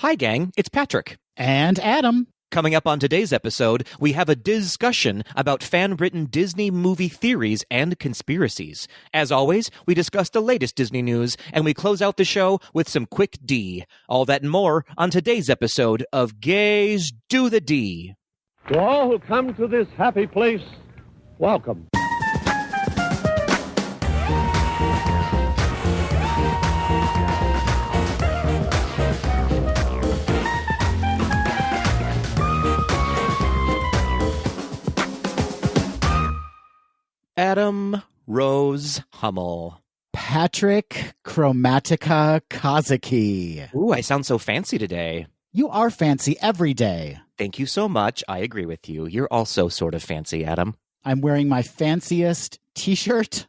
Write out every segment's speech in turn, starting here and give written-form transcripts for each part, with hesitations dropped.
Hi, gang. It's Patrick. And Adam. Coming up on today's episode, we have a discussion about fan-written Disney movie theories and conspiracies. As always, we discuss the latest Disney news, and we close out the show with some quick D. All that and more on today's episode of Gays Do the D. To all who come to this happy place, welcome. Adam Rose Hummel. Patrick Chromatica Kazuki. Ooh, I sound so fancy today. You are fancy every day. Thank you so much. I agree with you. You're also sort of fancy, Adam. I'm wearing my fanciest t-shirt.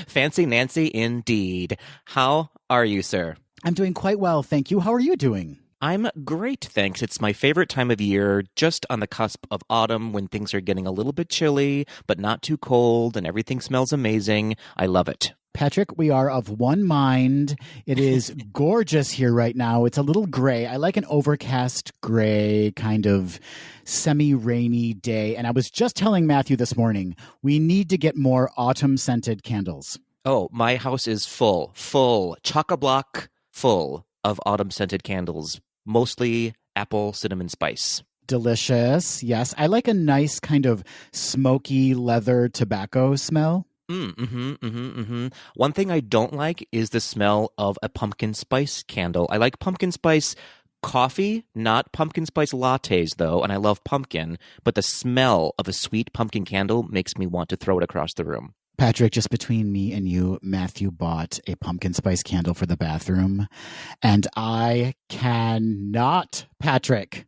Fancy Nancy indeed. How are you, sir? I'm doing quite well, thank you. How are you doing? I'm great, thanks. It's my favorite time of year, just on the cusp of autumn when things are getting a little bit chilly, but not too cold, and everything smells amazing. I love it. Patrick, we are of one mind. It is gorgeous here right now. It's a little gray. I like an overcast gray kind of semi-rainy day. And I was just telling Matthew this morning, we need to get more autumn-scented candles. Oh, my house is full, chock-a-block full of autumn-scented candles, mostly apple cinnamon spice. Delicious. Yes. I like a nice kind of smoky leather tobacco smell. One thing I don't like is the smell of a pumpkin spice candle. I like pumpkin spice coffee, not pumpkin spice lattes, though, and I love pumpkin, but the smell of a sweet pumpkin candle makes me want to throw it across the room. Patrick, just between me and you, Matthew bought a pumpkin spice candle for the bathroom, and I cannot, Patrick.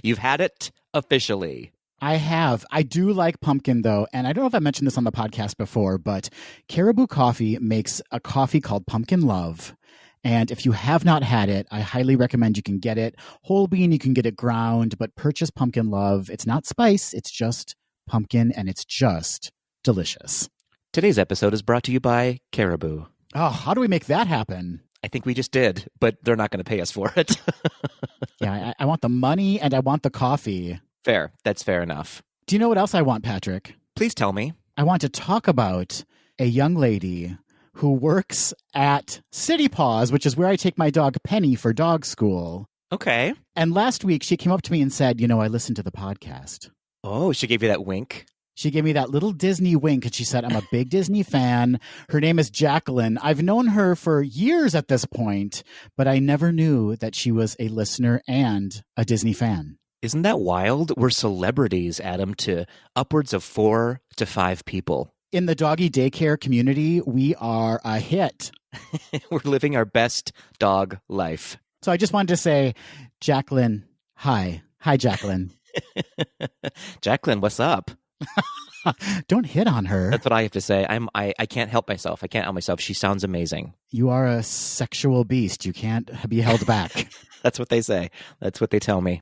You've had it officially. I have. I do like pumpkin, though, and I don't know if I mentioned this on the podcast before, but Caribou Coffee makes a coffee called Pumpkin Love, and if you have not had it, I highly recommend you can get it. Whole bean, you can get it ground, but purchase Pumpkin Love. It's not spice, it's just pumpkin, and it's just delicious. Today's episode is brought to you by Caribou. Oh, how do we make that happen? I think we just did, but they're not going to pay us for it. Yeah, I want the money and I want the coffee. Fair. That's fair enough. Do you know what else I want, Patrick? Please tell me. I want to talk about a young lady who works at City Paws, which is where I take my dog Penny for dog school. Okay. And last week she came up to me and said, I listened to the podcast. Oh, she gave you that wink? She gave me that little Disney wink, and she said, I'm a big Disney fan. Her name is Jacqueline. I've known her for years at this point, but I never knew that she was a listener and a Disney fan. Isn't that wild? We're celebrities, Adam, to upwards of 4 to 5 people. In the doggy daycare community, we are a hit. We're living our best dog life. So I just wanted to say, Jacqueline, hi. Hi, Jacqueline. Jacqueline, what's up? Don't hit on her. That's what I have to say. I can't help myself. I can't help myself. She sounds amazing. You are a sexual beast. You can't be held back. That's what they say. That's what they tell me.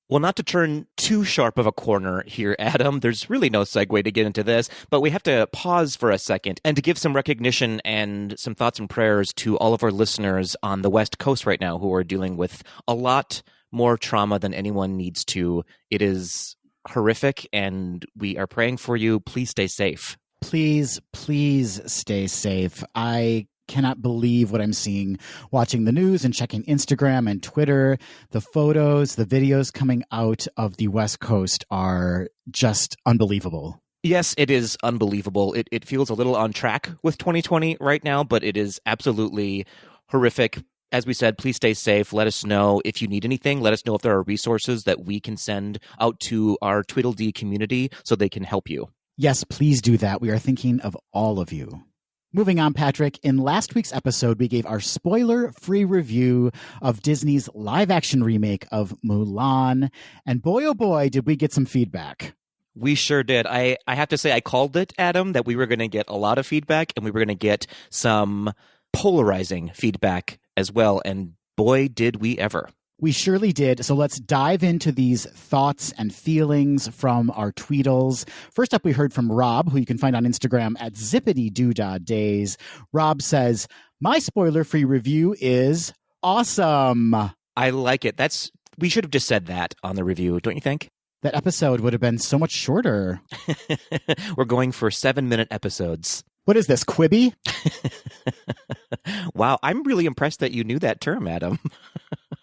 Well, not to turn too sharp of a corner here, Adam, there's really no segue to get into this, but we have to pause for a second and to give some recognition and some thoughts and prayers to all of our listeners on the West Coast right now who are dealing with a lot more trauma than anyone needs to. It is horrific, and we are praying for you. Please stay safe. Please stay safe. I cannot believe what I'm seeing watching the news and checking Instagram and Twitter. The photos, the videos coming out of the West Coast are just unbelievable. Yes, it is unbelievable. It feels a little on track with 2020 right now, but it is absolutely horrific. As we said, please stay safe. Let us know if you need anything. Let us know if there are resources that we can send out to our Tweedledee community so they can help you. Yes, please do that. We are thinking of all of you. Moving on, Patrick, in last week's episode, we gave our spoiler-free review of Disney's live-action remake of Mulan. And boy, oh boy, did we get some feedback. We sure did. I have to say, I called it, Adam, that we were going to get a lot of feedback, and we were going to get some polarizing feedback as well. And boy, did we ever. We surely did. So let's dive into these thoughts and feelings from our Tweedles. First up, we heard from Rob, who you can find on Instagram at zippitydoodah days. Rob says, my spoiler-free review is awesome. I like it. We should have just said that on the review, don't you think? That episode would have been so much shorter. We're going for 7-minute episodes. What is this, Quibi? Wow, I'm really impressed that you knew that term, Adam.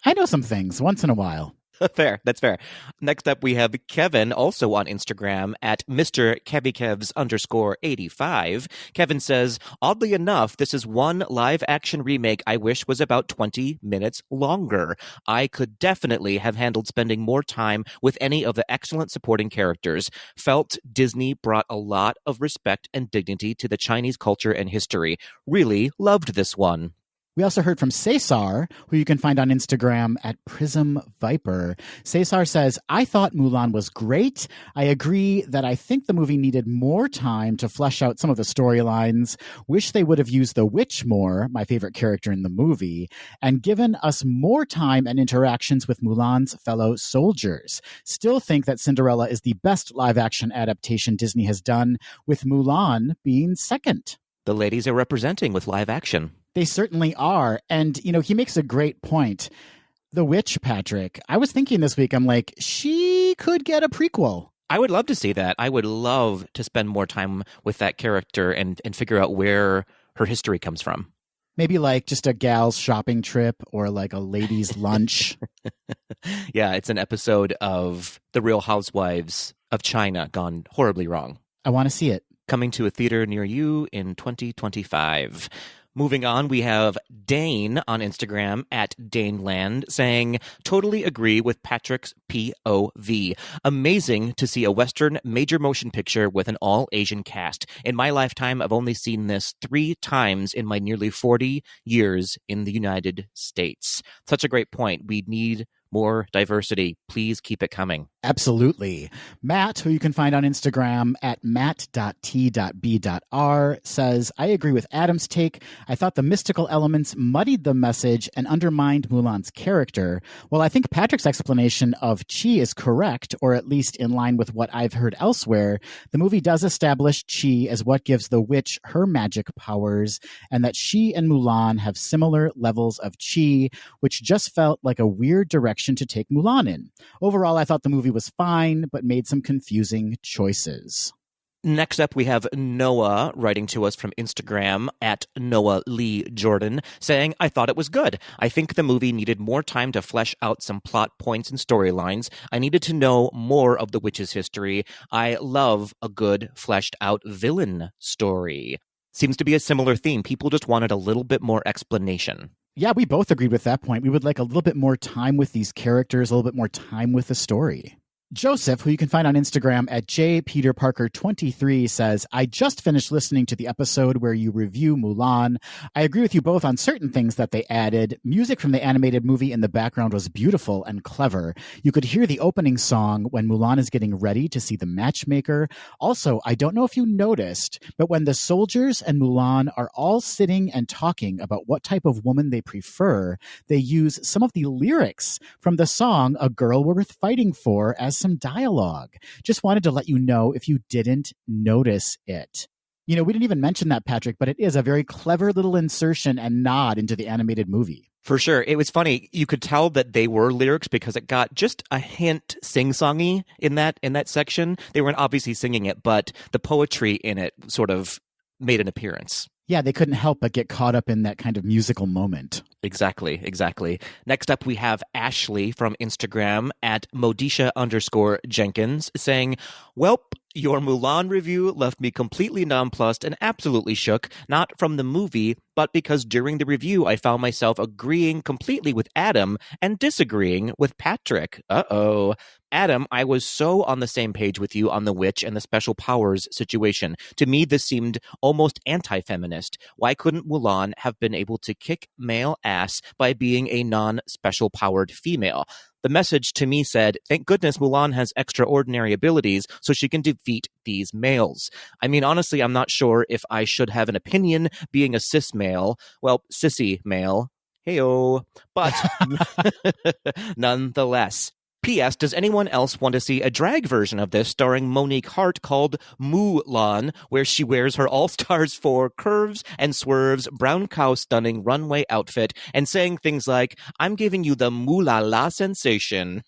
I know some things once in a while. Fair. That's fair. Next up, we have Kevin, also on Instagram at Mr. Kevykevs_85. Kevin says, oddly enough, this is one live action remake I wish was about 20 minutes longer. I could definitely have handled spending more time with any of the excellent supporting characters. Felt Disney brought a lot of respect and dignity to the Chinese culture and history. Really loved this one. We also heard from Cesar, who you can find on Instagram at Prism Viper. Cesar says, I thought Mulan was great. I agree that I think the movie needed more time to flesh out some of the storylines. Wish they would have used the witch more, my favorite character in the movie, and given us more time and interactions with Mulan's fellow soldiers. Still think that Cinderella is the best live-action adaptation Disney has done, with Mulan being second. The ladies are representing with live action. They certainly are. And, he makes a great point. The witch, Patrick, I was thinking this week, I'm like, she could get a prequel. I would love to see that. I would love to spend more time with that character and figure out where her history comes from. Maybe like just a gal's shopping trip or like a ladies' lunch. Yeah, it's an episode of The Real Housewives of China gone horribly wrong. I want to see it. Coming to a theater near you in 2025. Moving on, we have Dane on Instagram at Daneland saying, totally agree with Patrick's POV. Amazing to see a Western major motion picture with an all-Asian cast. In my lifetime, I've only seen this 3 times in my nearly 40 years in the United States. Such a great point. We need more diversity. Please keep it coming. Absolutely. Matt, who you can find on Instagram at matt.t.b.r, says, I agree with Adam's take. I thought the mystical elements muddied the message and undermined Mulan's character. While I think Patrick's explanation of Qi is correct, or at least in line with what I've heard elsewhere, the movie does establish Qi as what gives the witch her magic powers, and that she and Mulan have similar levels of Qi, which just felt like a weird direction to take Mulan in. Overall, I thought the movie was fine, but made some confusing choices. Next up, we have Noah writing to us from Instagram at Noah Lee Jordan saying, I thought it was good. I think the movie needed more time to flesh out some plot points and storylines. I needed to know more of the witch's history. I love a good fleshed out villain story. Seems to be a similar theme. People just wanted a little bit more explanation. Yeah, we both agreed with that point. We would like a little bit more time with these characters, a little bit more time with the story. Joseph, who you can find on Instagram at jpeterparker23, says, I just finished listening to the episode where you review Mulan. I agree with you both on certain things that they added. Music from the animated movie in the background was beautiful and clever. You could hear the opening song when Mulan is getting ready to see the matchmaker. Also, I don't know if you noticed, but when the soldiers and Mulan are all sitting and talking about what type of woman they prefer, they use some of the lyrics from the song A Girl Worth Fighting For as some dialogue. Just wanted to let you know if you didn't notice it. We didn't even mention that, Patrick, but it is a very clever little insertion and nod into the animated movie. For sure. It was funny. You could tell that they were lyrics because it got just a hint sing-songy in that section. They weren't obviously singing it, but the poetry in it sort of made an appearance. Yeah, they couldn't help but get caught up in that kind of musical moment. Exactly. Next up, we have Ashley from Instagram at Modisha_Jenkins saying, Welp, your Mulan review left me completely nonplussed and absolutely shook, not from the movie, but because during the review I found myself agreeing completely with Adam and disagreeing with Patrick. Uh-oh. Adam, I was so on the same page with you on the witch and the special powers situation. To me, this seemed almost anti-feminist. Why couldn't Mulan have been able to kick male ass by being a non-special powered female? The message to me said, thank goodness Mulan has extraordinary abilities so she can defeat these males. I mean, honestly, I'm not sure if I should have an opinion being a cis male. Well, sissy male. Heyo. But nonetheless, P.S. Does anyone else want to see a drag version of this starring Monique Hart called Mulan, where she wears her All Stars 4 curves and swerves brown cow stunning runway outfit and saying things like, I'm giving you the Mulala sensation.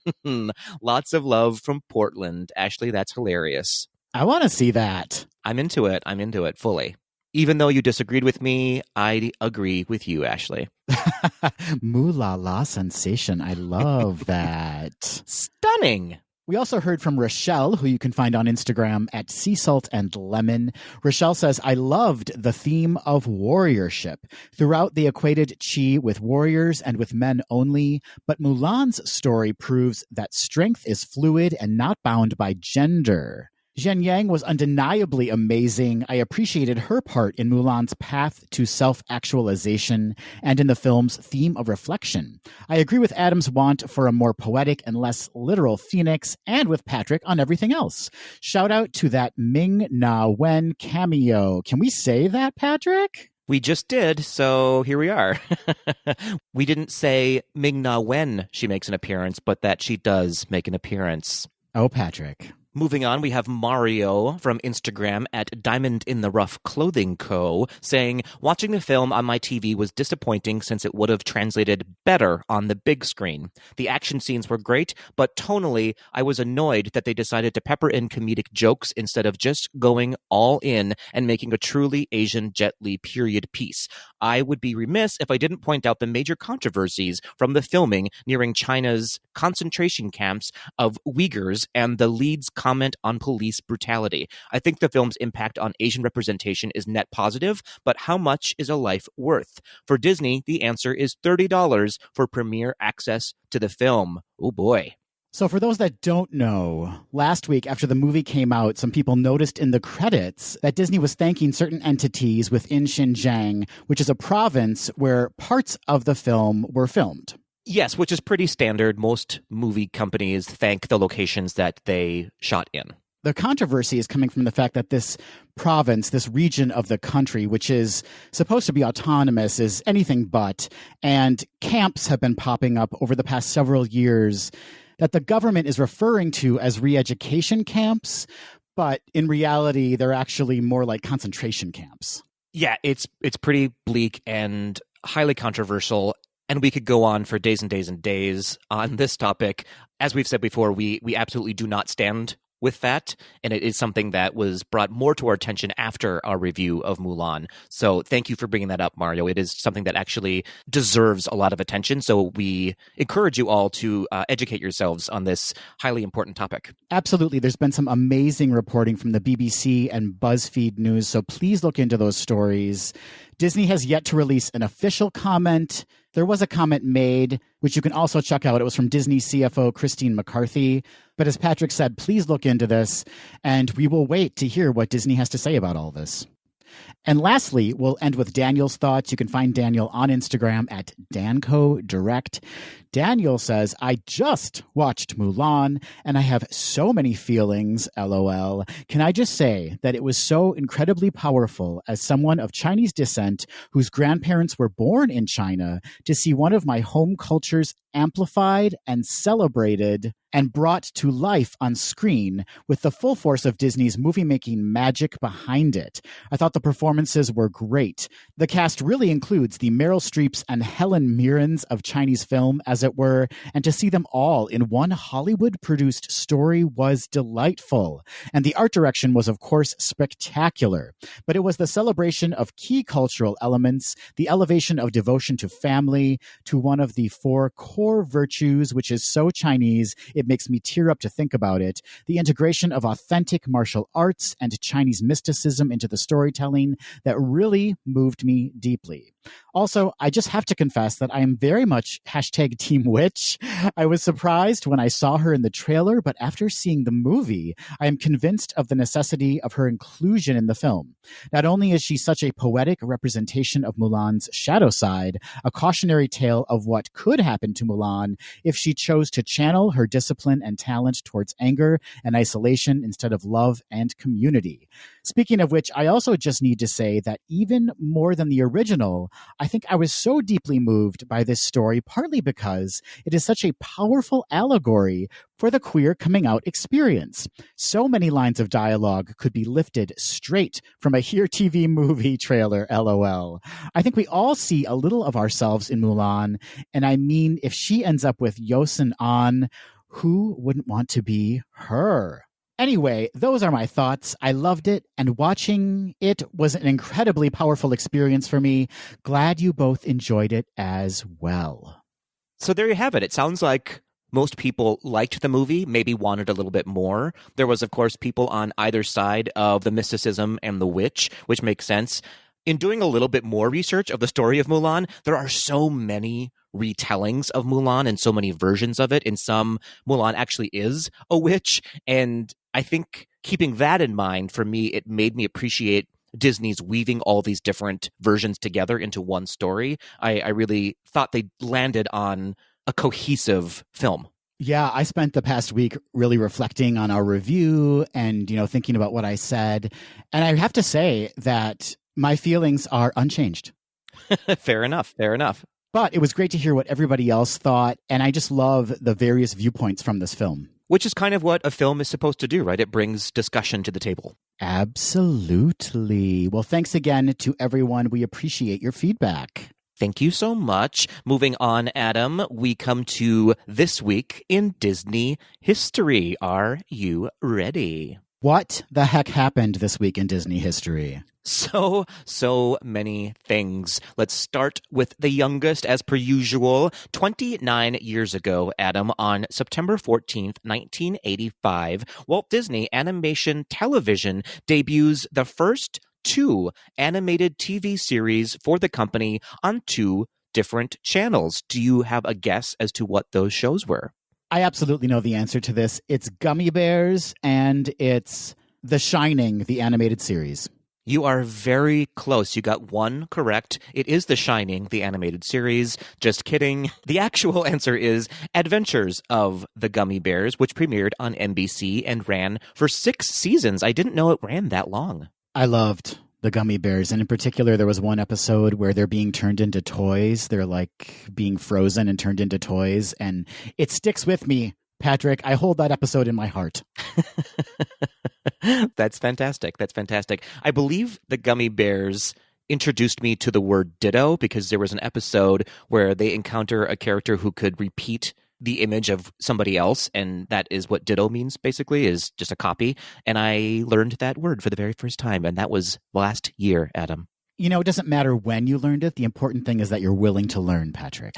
Lots of love from Portland. Ashley, that's hilarious. I want to see that. I'm into it. I'm into it fully. Even though you disagreed with me, I agree with you, Ashley. Moolah la sensation. I love that. Stunning. We also heard from Rochelle, who you can find on Instagram at Sea Salt and Lemon. Rochelle says, I loved the theme of warriorship. Throughout, they equated Chi with warriors and with men only, but Mulan's story proves that strength is fluid and not bound by gender. Zhen Yang was undeniably amazing. I appreciated her part in Mulan's path to self-actualization and in the film's theme of reflection. I agree with Adam's want for a more poetic and less literal Phoenix, and with Patrick on everything else. Shout out to that Ming-Na Wen cameo. Can we say that, Patrick? We just did, so here we are. We didn't say Ming-Na Wen she makes an appearance, but that she does make an appearance. Oh, Patrick. Moving on, we have Mario from Instagram at Diamond in the Rough Clothing Co. saying, watching the film on my TV was disappointing since it would have translated better on the big screen. The action scenes were great, but tonally, I was annoyed that they decided to pepper in comedic jokes instead of just going all in and making a truly Asian Jet Li period piece. I would be remiss if I didn't point out the major controversies from the filming nearing China's concentration camps of Uyghurs and the lead's comment on police brutality. I think the film's impact on Asian representation is net positive, but how much is a life worth? For Disney, the answer is $30 for premiere access to the film. Oh boy. So for those that don't know, last week after the movie came out, some people noticed in the credits that Disney was thanking certain entities within Xinjiang, which is a province where parts of the film were filmed. Yes, which is pretty standard. Most movie companies thank the locations that they shot in. The controversy is coming from the fact that this province, this region of the country, which is supposed to be autonomous, is anything but. And camps have been popping up over the past several years that the government is referring to as re-education camps, but in reality, they're actually more like concentration camps. Yeah, it's pretty bleak and highly controversial. And we could go on for days and days and days on this topic. As we've said before, we absolutely do not stand with that. And it is something that was brought more to our attention after our review of Mulan. So thank you for bringing that up, Mario. It is something that actually deserves a lot of attention. So we encourage you all to educate yourselves on this highly important topic. Absolutely. There's been some amazing reporting from the BBC and BuzzFeed News. So please look into those stories. Disney has yet to release an official comment. There was a comment made, which you can also check out. It was from Disney CFO Christine McCarthy. But as Patrick said, please look into this, and we will wait to hear what Disney has to say about all this. And lastly, we'll end with Daniel's thoughts. You can find Daniel on Instagram at DancoDirect. Daniel says, I just watched Mulan and I have so many feelings, LOL. Can I just say that it was so incredibly powerful as someone of Chinese descent whose grandparents were born in China to see one of my home cultures amplified and celebrated and brought to life on screen with the full force of Disney's movie-making magic behind it. I thought the performances were great. The cast really includes the Meryl Streeps and Helen Mirrens of Chinese film, as it were, and to see them all in one Hollywood-produced story was delightful. And the art direction was, of course, spectacular. But it was the celebration of key cultural elements, the elevation of devotion to family, to one of the four core virtues, which is so Chinese, it makes me tear up to think about it. The integration of authentic martial arts and Chinese mysticism into the storytelling that really moved me deeply. Also, I just have to confess that I am very much #Team Witch. I was surprised when I saw her in the trailer, but after seeing the movie, I am convinced of the necessity of her inclusion in the film. Not only is she such a poetic representation of Mulan's shadow side, a cautionary tale of what could happen to Mulan if she chose to channel her discipline and talent towards anger and isolation instead of love and community. Speaking of which, I also just need to say that even more than the original, I think I was so deeply moved by this story, partly because it is such a powerful allegory for the queer coming out experience. So many lines of dialogue could be lifted straight from a Here TV movie trailer, LOL. I think we all see a little of ourselves in Mulan, and I mean, if she ends up with Yosin An, who wouldn't want to be her? Anyway, those are my thoughts. I loved it, and watching it was an incredibly powerful experience for me. Glad you both enjoyed it as well. So there you have it. It sounds like most people liked the movie, maybe wanted a little bit more. There was, of course, people on either side of the mysticism and the witch, which makes sense. In doing a little bit more research of the story of Mulan, there are so many retellings of Mulan and so many versions of it. In some, Mulan actually is a witch. And I think keeping that in mind, for me, it made me appreciate Disney's weaving all these different versions together into one story. I really thought they landed on a cohesive film. Yeah, I spent the past week really reflecting on our review and, thinking about what I said. And I have to say that my feelings are unchanged. Fair enough. But it was great to hear what everybody else thought. And I just love the various viewpoints from this film. Which is kind of what a film is supposed to do, right? It brings discussion to the table. Absolutely. Well, thanks again to everyone. We appreciate your feedback. Thank you so much. Moving on, Adam, we come to This Week in Disney History. Are you ready? What the heck happened this week in Disney history? So many things. Let's start with the youngest, as per usual. 29 years ago, Adam, on September 14th, 1985, Walt Disney Animation Television debuts the first 2 animated TV series for the company on 2 different channels. Do you have a guess as to what those shows were? I absolutely know the answer to this. It's Gummy Bears and it's The Shining, the animated series. You are very close. You got one correct. It is The Shining, the animated series. Just kidding. The actual answer is Adventures of the Gummy Bears, which premiered on NBC and ran for 6 seasons. I didn't know it ran that long. I loved the Gummy Bears. And in particular, there was one episode where they're being turned into toys. They're like being frozen and turned into toys. And it sticks with me, Patrick. I hold that episode in my heart. That's fantastic. I believe the Gummy Bears introduced me to the word ditto because there was an episode where they encounter a character who could repeat the image of somebody else, and that is what ditto means, basically, is just a copy. And I learned that word for the very first time, and that was last year, Adam. It doesn't matter when you learned it. The important thing is that you're willing to learn, Patrick.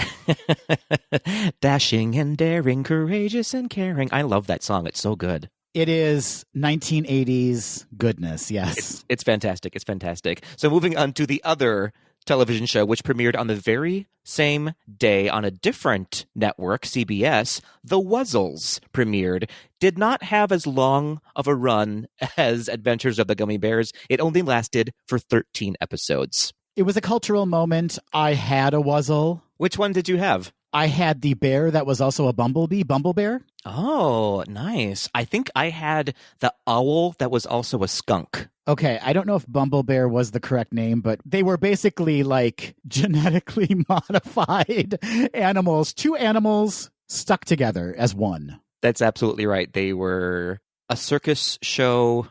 Dashing and daring, courageous and caring. I love that song. It's so good. It is 1980s goodness, yes. It's fantastic. So moving on to the other television show, which premiered on the very same day on a different network, CBS, The Wuzzles premiered. Did not have as long of a run as Adventures of the Gummy Bears. It only lasted for 13 episodes. It was a cultural moment. I had a Wuzzle. Which one did you have? I had the bear that was also a bumblebee, Bumble Bear. Oh, nice. I think I had the owl that was also a skunk. Okay, I don't know if Bumble Bear was the correct name, but they were basically like genetically modified animals. 2 animals stuck together as one. That's absolutely right. They were a circus show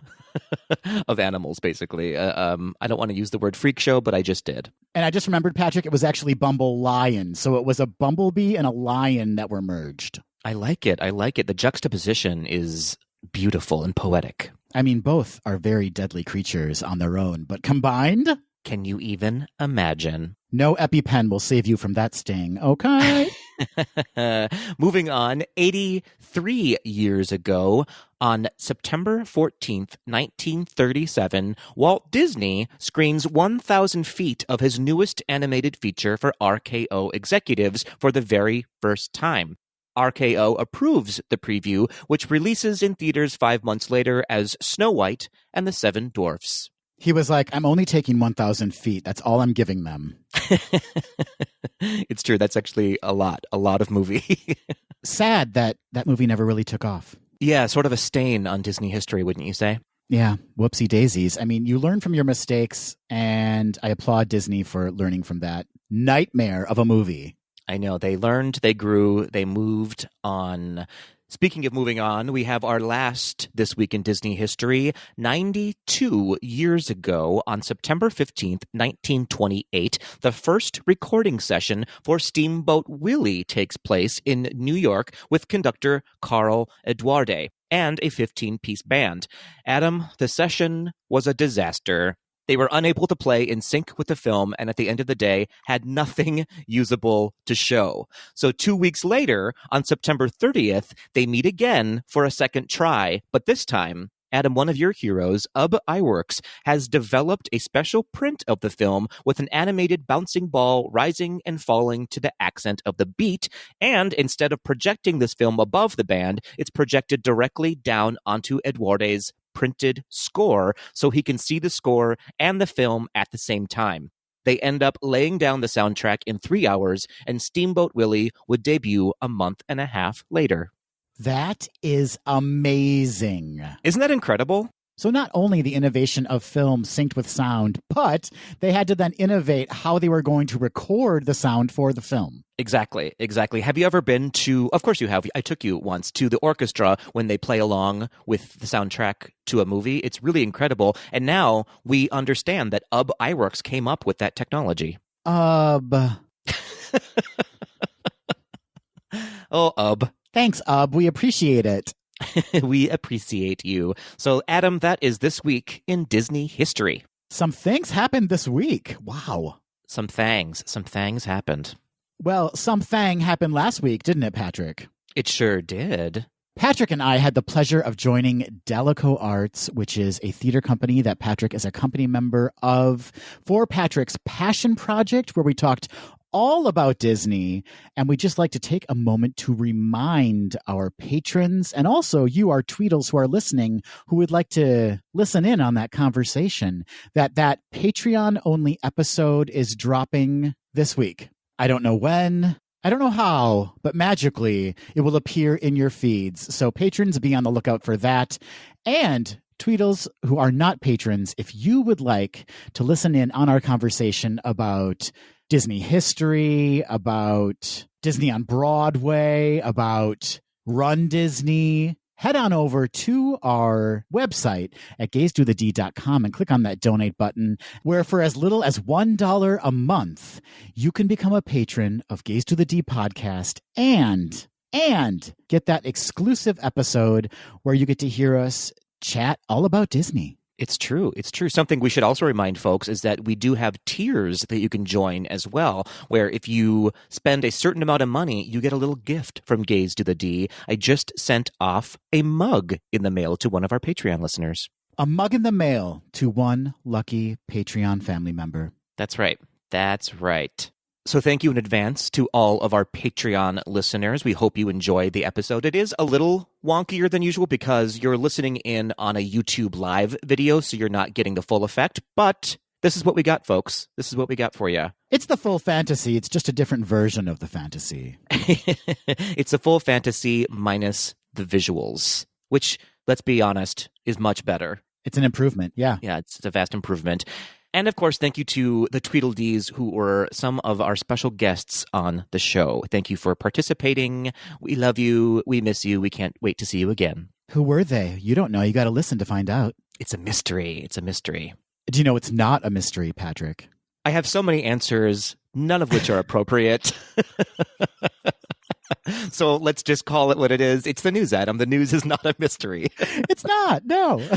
of animals, basically. I don't want to use the word freak show, but I just did. And I just remembered, Patrick, it was actually Bumble Lion. So it was a bumblebee and a lion that were merged. I like it. The juxtaposition is beautiful and poetic. I mean, both are very deadly creatures on their own, but combined? Can you even imagine? No EpiPen will save you from that sting, okay? Moving on, 83 years ago, on September 14th, 1937, Walt Disney screens 1,000 feet of his newest animated feature for RKO executives for the very first time. RKO approves the preview, which releases in theaters 5 months later as Snow White and the 7 Dwarfs. He was like, I'm only taking 1,000 feet. That's all I'm giving them. It's true. That's actually a lot of movie. Sad that movie never really took off. Yeah, sort of a stain on Disney history, wouldn't you say? Yeah, whoopsie daisies. I mean, you learn from your mistakes, and I applaud Disney for learning from that nightmare of a movie. I know. They learned, they grew, they moved on. Speaking of moving on, we have our last This Week in Disney History. 92 years ago, on September 15th, 1928, the first recording session for Steamboat Willie takes place in New York with conductor Carl Eduarde and a 15-piece band. Adam, the session was a disaster. They were unable to play in sync with the film, and at the end of the day, had nothing usable to show. So 2 weeks later, on September 30th, they meet again for a second try, but this time, Adam, one of your heroes, Ub Iwerks, has developed a special print of the film with an animated bouncing ball rising and falling to the accent of the beat, and instead of projecting this film above the band, it's projected directly down onto Eduarde's printed score so he can see the score and the film at the same time. They end up laying down the soundtrack in 3 hours, and Steamboat Willie would debut a month and a half later. That is amazing. Isn't that incredible? So not only the innovation of film synced with sound, but they had to then innovate how they were going to record the sound for the film. Exactly. Have you ever been to, of course you have, I took you once, to the orchestra when they play along with the soundtrack to a movie? It's really incredible. And now we understand that Ub Iwerks came up with that technology. Oh, Ub. Thanks, Ub. We appreciate it. We appreciate you. So, Adam, that is This Week in Disney History. Some things happened this week. Wow. Some things happened. Well, something happened last week, didn't it, Patrick? It sure did. Patrick and I had the pleasure of joining Delico Arts, which is a theater company that Patrick is a company member of, for Patrick's Passion Project, where we talked all about Disney. And we just like to take a moment to remind our patrons and also you, our Tweedles who are listening, who would like to listen in on that conversation, that Patreon-only episode is dropping this week. I don't know when, I don't know how, but magically it will appear in your feeds. So patrons, be on the lookout for that. And Tweedles who are not patrons, if you would like to listen in on our conversation about Disney history, about Disney on Broadway, about Run Disney, head on over to our website at gaysdothed.com and click on that donate button, where for as little as $1 a month, you can become a patron of Gays to the D podcast and get that exclusive episode where you get to hear us chat all about Disney. It's true. Something we should also remind folks is that we do have tiers that you can join as well, where if you spend a certain amount of money, you get a little gift from Gaze to the D. I just sent off a mug in the mail to one of our Patreon listeners. A mug in the mail to one lucky Patreon family member. That's right. So thank you in advance to all of our Patreon listeners. We hope you enjoyed the episode. It is a little wonkier than usual because you're listening in on a YouTube live video, so you're not getting the full effect. But this is what we got, folks. This is what we got for you. It's the full fantasy. It's just a different version of the fantasy. It's a full fantasy minus the visuals, which, let's be honest, is much better. It's an improvement, yeah. Yeah, it's a vast improvement. And of course, thank you to the Tweedledees who were some of our special guests on the show. Thank you for participating. We love you. We miss you. We can't wait to see you again. Who were they? You don't know. You got to listen to find out. It's a mystery. Do you know it's not a mystery, Patrick? I have so many answers, none of which are appropriate. So let's just call it what it is. It's the news, Adam. The news is not a mystery. It's not. No.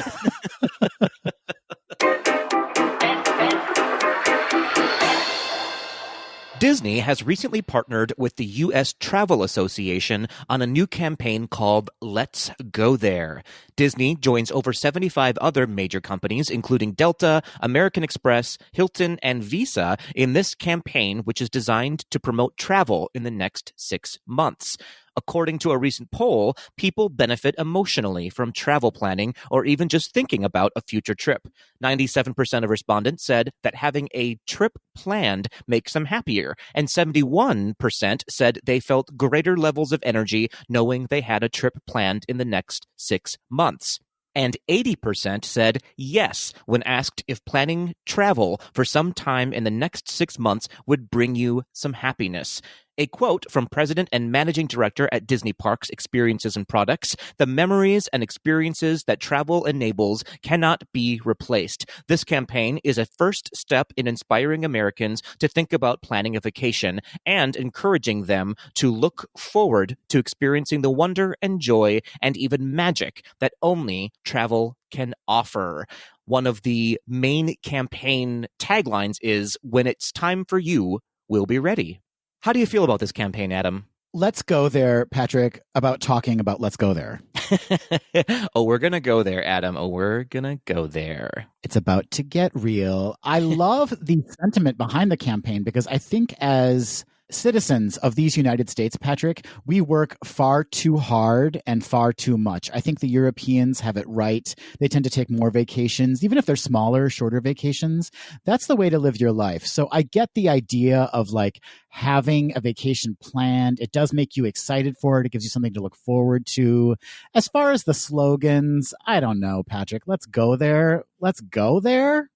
Disney has recently partnered with the U.S. Travel Association on a new campaign called Let's Go There. Disney joins over 75 other major companies, including Delta, American Express, Hilton, and Visa, in this campaign, which is designed to promote travel in the next 6 months. According to a recent poll, people benefit emotionally from travel planning or even just thinking about a future trip. 97% of respondents said that having a trip planned makes them happier, and 71% said they felt greater levels of energy knowing they had a trip planned in the next 6 months. And 80% said yes when asked if planning travel for some time in the next 6 months would bring you some happiness. A quote from President and Managing Director at Disney Parks Experiences and Products: "The memories and experiences that travel enables cannot be replaced. This campaign is a first step in inspiring Americans to think about planning a vacation and encouraging them to look forward to experiencing the wonder and joy and even magic that only travel can offer." One of the main campaign taglines is, "When it's time for you, we'll be ready." How do you feel about this campaign, Adam? Let's go there, Patrick, about talking about let's go there. Oh, we're going to go there, Adam. Oh, we're going to go there. It's about to get real. I love the sentiment behind the campaign because I think as citizens of these United States, Patrick, we work far too hard and far too much. I think the Europeans have it right. They tend to take more vacations, even if they're smaller, shorter vacations. That's the way to live your life. So I get the idea of like having a vacation planned. It does make you excited for it. It gives you something to look forward to. As far as the slogans, I don't know, Patrick. Let's go there. Let's go there.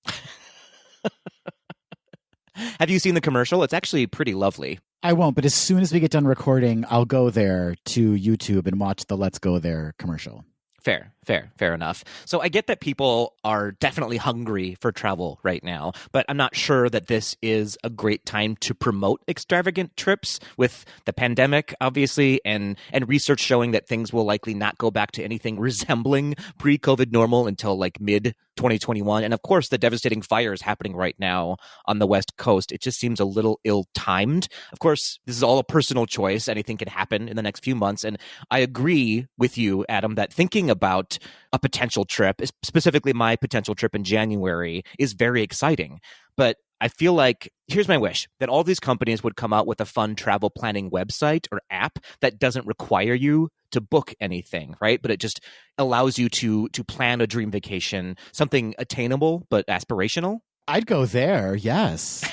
Have you seen the commercial? It's actually pretty lovely. I won't, but as soon as we get done recording, I'll go there to YouTube and watch the Let's Go There commercial. Fair enough. So I get that people are definitely hungry for travel right now, but I'm not sure that this is a great time to promote extravagant trips with the pandemic, obviously, and research showing that things will likely not go back to anything resembling pre-COVID normal until like mid-2021. And of course, the devastating fires happening right now on the West Coast, it just seems a little ill-timed. Of course, this is all a personal choice. Anything can happen in the next few months. And I agree with you, Adam, that thinking about a potential trip, specifically my potential trip in January, is very exciting. But I feel like, here's my wish, that all these companies would come out with a fun travel planning website or app that doesn't require you to book anything, right? But it just allows you to plan a dream vacation, something attainable but aspirational. I'd go there, yes.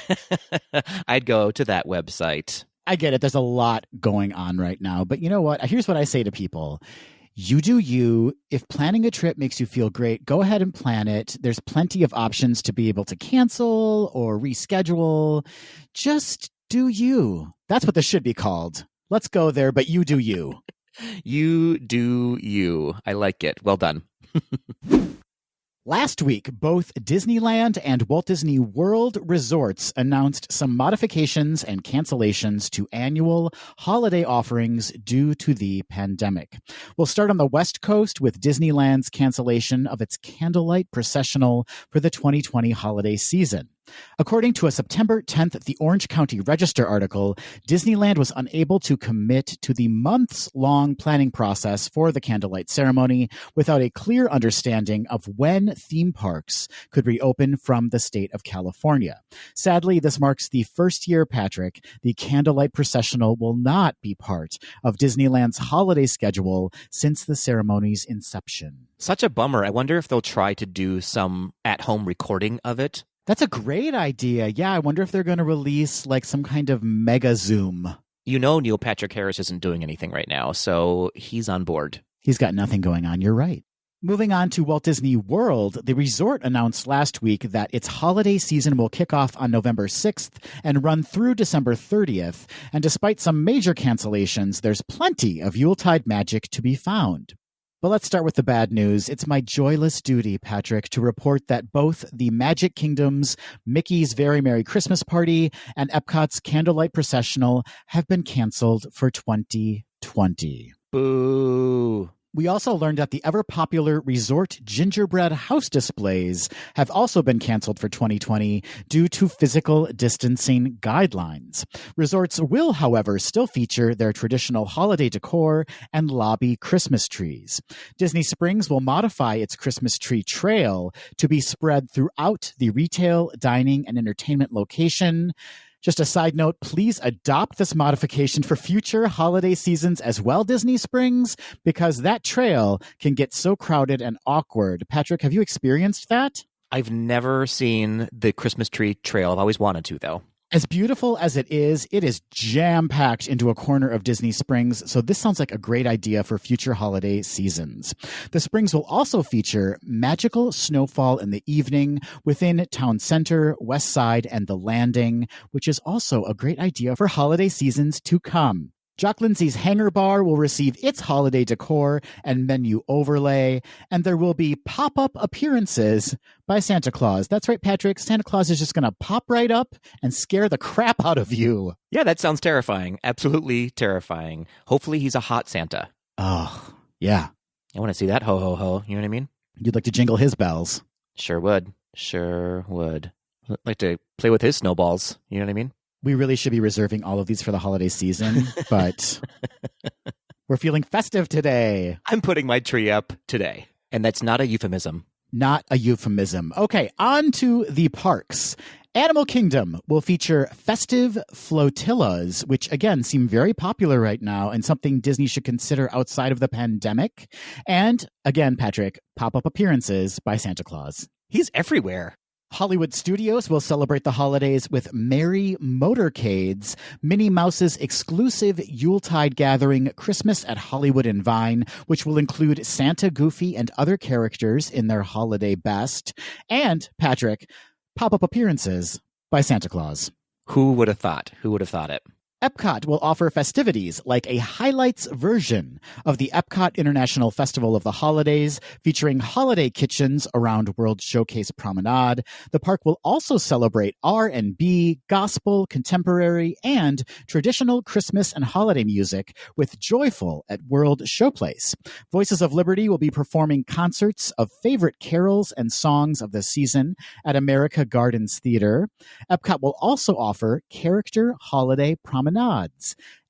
I'd go to that website. I get it. There's a lot going on right now. But you know what? Here's what I say to people. You do you. If planning a trip makes you feel great, go ahead and plan it. There's plenty of options to be able to cancel or reschedule. Just do you. That's what this should be called. Let's go there, but you do you. You do you. I like it. Well done. Last week, both Disneyland and Walt Disney World Resorts announced some modifications and cancellations to annual holiday offerings due to the pandemic. We'll start on the West Coast with Disneyland's cancellation of its candlelight processional for the 2020 holiday season. According to a September 10th The Orange County Register article, Disneyland was unable to commit to the months-long planning process for the candlelight ceremony without a clear understanding of when theme parks could reopen from the state of California. Sadly, this marks the first year, Patrick, the candlelight processional will not be part of Disneyland's holiday schedule since the ceremony's inception. Such a bummer. I wonder if they'll try to do some at-home recording of it. That's a great idea. Yeah, I wonder if they're going to release like some kind of mega Zoom. You know Neil Patrick Harris isn't doing anything right now, so he's on board. He's got nothing going on. You're right. Moving on to Walt Disney World, the resort announced last week that its holiday season will kick off on November 6th and run through December 30th. And despite some major cancellations, there's plenty of Yuletide magic to be found. But let's start with the bad news. It's my joyless duty, Patrick, to report that both the Magic Kingdom's Mickey's Very Merry Christmas Party and Epcot's Candlelight Processional have been canceled for 2020. Boo. We also learned that the ever-popular resort gingerbread house displays have also been canceled for 2020 due to physical distancing guidelines. Resorts will, however, still feature their traditional holiday decor and lobby Christmas trees. Disney Springs will modify its Christmas tree trail to be spread throughout the retail, dining, and entertainment location. Just a side note, please adopt this modification for future holiday seasons as well, Disney Springs, because that trail can get so crowded and awkward. Patrick, have you experienced that? I've never seen the Christmas tree trail. I've always wanted to, though. As beautiful as it is jam-packed into a corner of Disney Springs, so this sounds like a great idea for future holiday seasons. The Springs will also feature magical snowfall in the evening within Town Center, West Side, and The Landing, which is also a great idea for holiday seasons to come. Jock Lindsay's Hangar Bar will receive its holiday decor and menu overlay, and there will be pop-up appearances by Santa Claus. That's right, Patrick. Santa Claus is just going to pop right up and scare the crap out of you. Yeah, that sounds terrifying. Absolutely terrifying. Hopefully he's a hot Santa. Oh, yeah. I want to see that ho, ho, ho. You know what I mean? You'd like to jingle his bells. Sure would. Sure would. I'd like to play with his snowballs. You know what I mean? We really should be reserving all of these for the holiday season, but we're feeling festive today. I'm putting my tree up today, and that's not a euphemism. Not a euphemism. Okay, on to the parks. Animal Kingdom will feature festive flotillas, which again seem very popular right now and something Disney should consider outside of the pandemic. And again, Patrick, pop-up appearances by Santa Claus. He's everywhere. Hollywood Studios will celebrate the holidays with Merry Motorcades, Minnie Mouse's exclusive Yuletide gathering, Christmas at Hollywood and Vine, which will include Santa, Goofy, and other characters in their holiday best. And, Patrick, pop-up appearances by Santa Claus. Who would have thought? Who would have thought it? Epcot will offer festivities like a highlights version of the Epcot International Festival of the Holidays, featuring holiday kitchens around World Showcase Promenade. The park will also celebrate R&B, gospel, contemporary, and traditional Christmas and holiday music with Joyful at World Showplace. Voices of Liberty will be performing concerts of favorite carols and songs of the season at America Gardens Theater. Epcot will also offer character holiday promenades.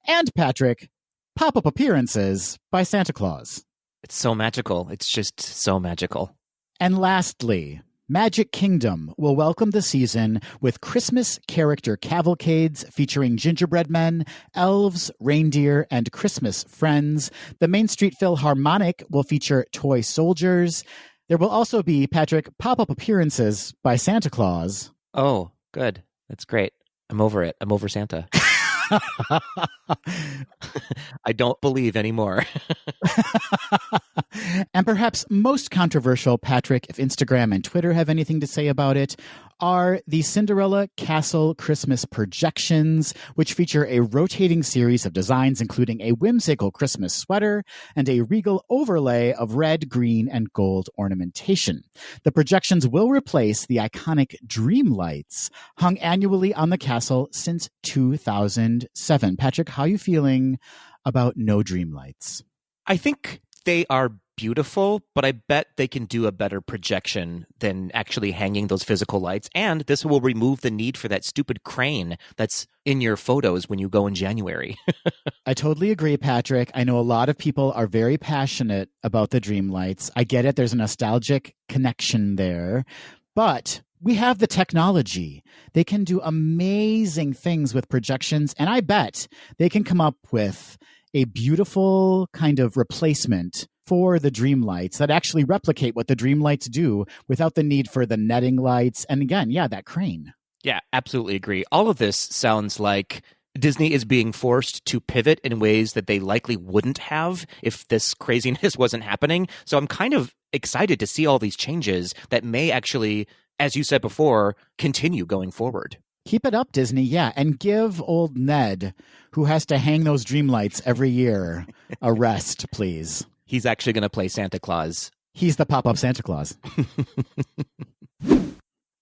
And, Patrick, pop-up appearances by Santa Claus. It's so magical. It's just so magical. And lastly, Magic Kingdom will welcome the season with Christmas character cavalcades featuring gingerbread men, elves, reindeer, and Christmas friends. The Main Street Philharmonic will feature toy soldiers. There will also be, Patrick, pop-up appearances by Santa Claus. Oh, good. That's great. I'm over it. I'm over Santa. I don't believe anymore. And perhaps most controversial, Patrick, if Instagram and Twitter have anything to say about it, are the Cinderella Castle Christmas projections, which feature a rotating series of designs, including a whimsical Christmas sweater and a regal overlay of red, green, and gold ornamentation. The projections will replace the iconic dream lights hung annually on the castle since 2007. Patrick, how are you feeling about no dream lights? I think they are beautiful, but I bet they can do a better projection than actually hanging those physical lights. And this will remove the need for that stupid crane that's in your photos when you go in January. I totally agree, Patrick. I know a lot of people are very passionate about the dream lights. I get it. There's a nostalgic connection there. But we have the technology. They can do amazing things with projections. And I bet they can come up with a beautiful kind of replacement for the dream lights that actually replicate what the dream lights do without the need for the netting lights. And again, yeah, that crane. Yeah, absolutely agree. All of this sounds like Disney is being forced to pivot in ways that they likely wouldn't have if this craziness wasn't happening. So I'm kind of excited to see all these changes that may actually, as you said before, continue going forward. Keep it up, Disney, yeah, and give old Ned, who has to hang those dream lights every year, a rest, please. He's actually going to play Santa Claus. He's the pop-up Santa Claus.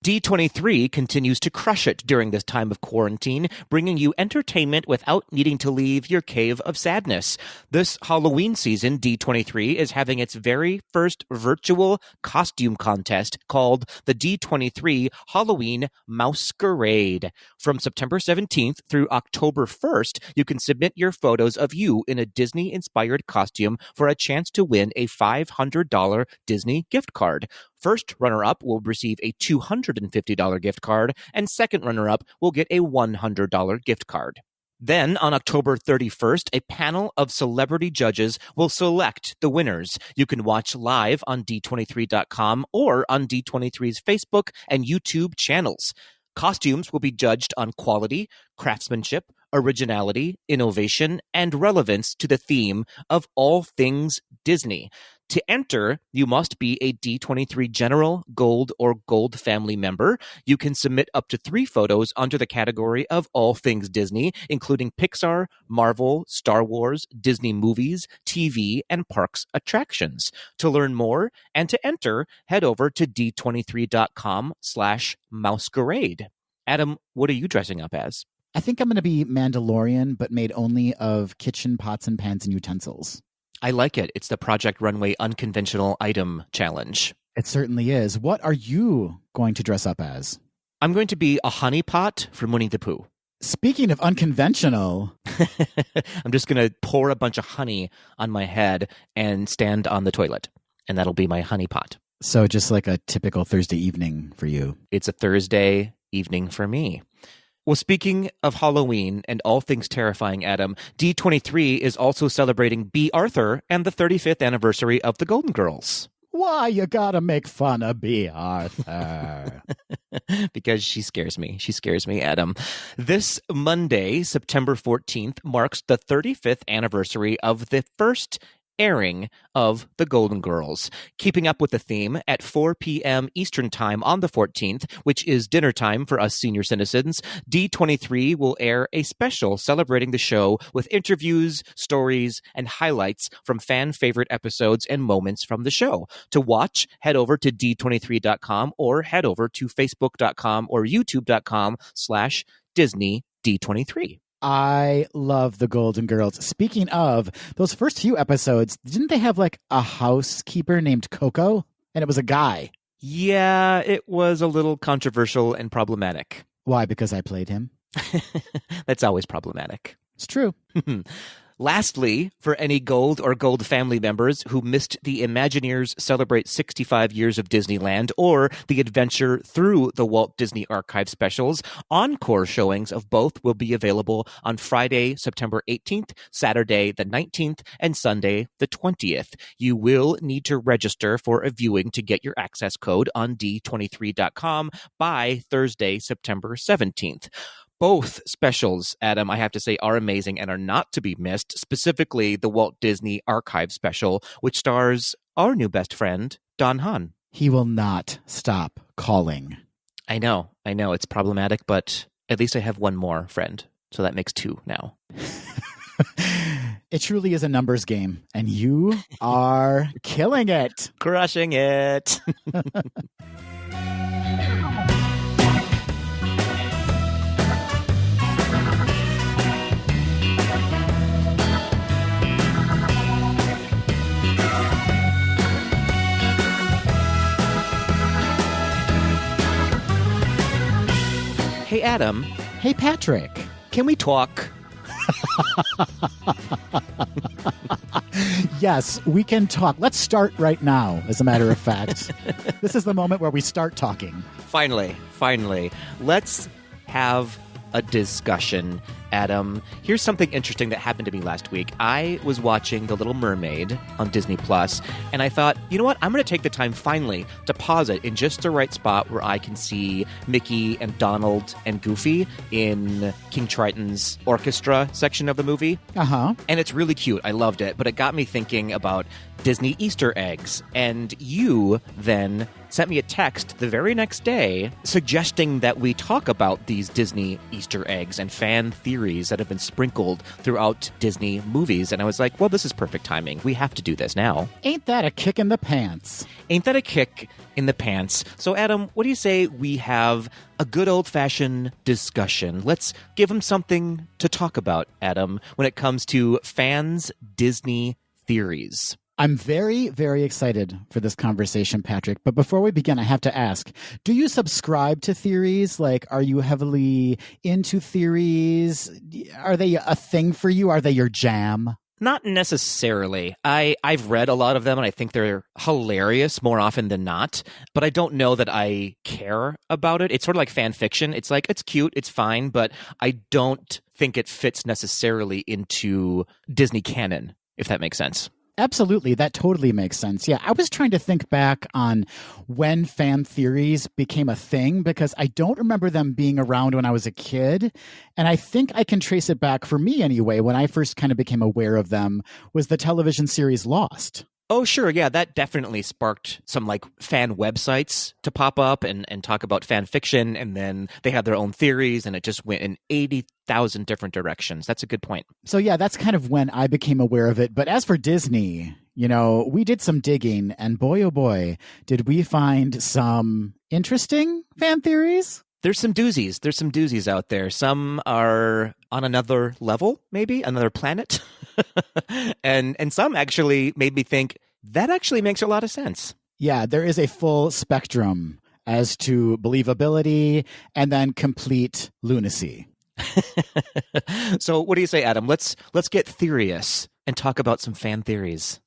D23 continues to crush it during this time of quarantine, bringing you entertainment without needing to leave your cave of sadness. This Halloween season, D23 is having its very first virtual costume contest called the D23 Halloween Masquerade. From September 17th through October 1st, you can submit your photos of you in a Disney-inspired costume for a chance to win a $500 Disney gift card. First runner-up will receive a $250 gift card, and second runner-up will get a $100 gift card. Then, on October 31st, a panel of celebrity judges will select the winners. You can watch live on D23.com or on D23's Facebook and YouTube channels. Costumes will be judged on quality, craftsmanship, originality, innovation, and relevance to the theme of all things Disney. To enter, you must be a D23 General, Gold, or Gold Family member. You can submit up to 3 photos under the category of all things Disney, including Pixar, Marvel, Star Wars, Disney movies, TV, and parks attractions. To learn more and to enter, head over to d23.com/mousquerade. Adam, what are you dressing up as? I think I'm going to be Mandalorian, but made only of kitchen pots and pans and utensils. I like it. It's the Project Runway Unconventional Item Challenge. It certainly is. What are you going to dress up as? I'm going to be a honey pot from Winnie the Pooh. Speaking of unconventional, I'm just going to pour a bunch of honey on my head and stand on the toilet, and that'll be my honey pot. So just like a typical Thursday evening for you. It's a Thursday evening for me. Well, speaking of Halloween and all things terrifying, Adam, D23 is also celebrating B. Arthur and the 35th anniversary of the Golden Girls. Why you gotta make fun of B. Arthur? Because she scares me. She scares me, Adam. This Monday, September 14th, marks the 35th anniversary of the first airing of The Golden Girls. Keeping up with the theme, at 4 p.m. Eastern Time on the 14th, which is dinner time for us senior citizens, D23 will air a special celebrating the show with interviews, stories, and highlights from fan-favorite episodes and moments from the show. To watch, head over to d23.com or head over to facebook.com or youtube.com/Disney D23. I love the Golden Girls. Speaking of, those first few episodes, didn't they have like a housekeeper named Coco? And it was a guy. Yeah, it was a little controversial and problematic. Why? Because I played him? That's always problematic. It's true. Lastly, for any Gold or Gold family members who missed the Imagineers Celebrate 65 Years of Disneyland or the Adventure Through the Walt Disney Archive specials, encore showings of both will be available on Friday, September 18th, Saturday the 19th, and Sunday the 20th. You will need to register for a viewing to get your access code on d23.com by Thursday, September 17th. Both specials, Adam, I have to say, are amazing and are not to be missed, specifically the Walt Disney Archive special, which stars our new best friend, Don Hahn. He will not stop calling. I know. It's problematic, but at least I have one more friend, so that makes 2 now. It truly is a numbers game, and you are killing it. Crushing it. Hey, Adam. Hey, Patrick. Can we talk? Yes, we can talk. Let's start right now, as a matter of fact. This is the moment where we start talking. Finally. Let's have a discussion, Adam. Here's something interesting that happened to me last week. I was watching The Little Mermaid on Disney Plus, and I thought, you know what? I'm going to take the time finally to pause it in just the right spot where I can see Mickey and Donald and Goofy in King Triton's orchestra section of the movie. Uh-huh. And it's really cute. I loved it. But it got me thinking about Disney Easter eggs. And you then sent me a text the very next day suggesting that we talk about these Disney Easter eggs and fan theories that have been sprinkled throughout Disney movies. And I was like, well, this is perfect timing. We have to do this now. Ain't that a kick in the pants? Ain't that a kick in the pants? So, Adam, what do you say we have a good old-fashioned discussion? Let's give them something to talk about, Adam, when it comes to fans' Disney theories. I'm very, very excited for this conversation, Patrick. But before we begin, I have to ask, do you subscribe to theories? Like, are you heavily into theories? Are they a thing for you? Are they your jam? Not necessarily. I've read a lot of them, and I think they're hilarious more often than not. But I don't know that I care about it. It's sort of like fan fiction. It's like, it's cute, it's fine, but I don't think it fits necessarily into Disney canon, if that makes sense. Absolutely. That totally makes sense. Yeah. I was trying to think back on when fan theories became a thing because I don't remember them being around when I was a kid. And I think I can trace it back, for me anyway, when I first kind of became aware of them was the television series Lost. Oh, sure. Yeah, that definitely sparked some like fan websites to pop up and talk about fan fiction. And then they had their own theories and it just went in 80,000 different directions. That's a good point. So, yeah, that's kind of when I became aware of it. But as for Disney, you know, we did some digging and boy, oh boy, did we find some interesting fan theories. There's some doozies. There's some doozies out there. Some are on another level, maybe another planet. and some actually made me think that actually makes a lot of sense. Yeah, there is a full spectrum as to believability and then complete lunacy. So what do you say, Adam? Let's get theorious and talk about some fan theories.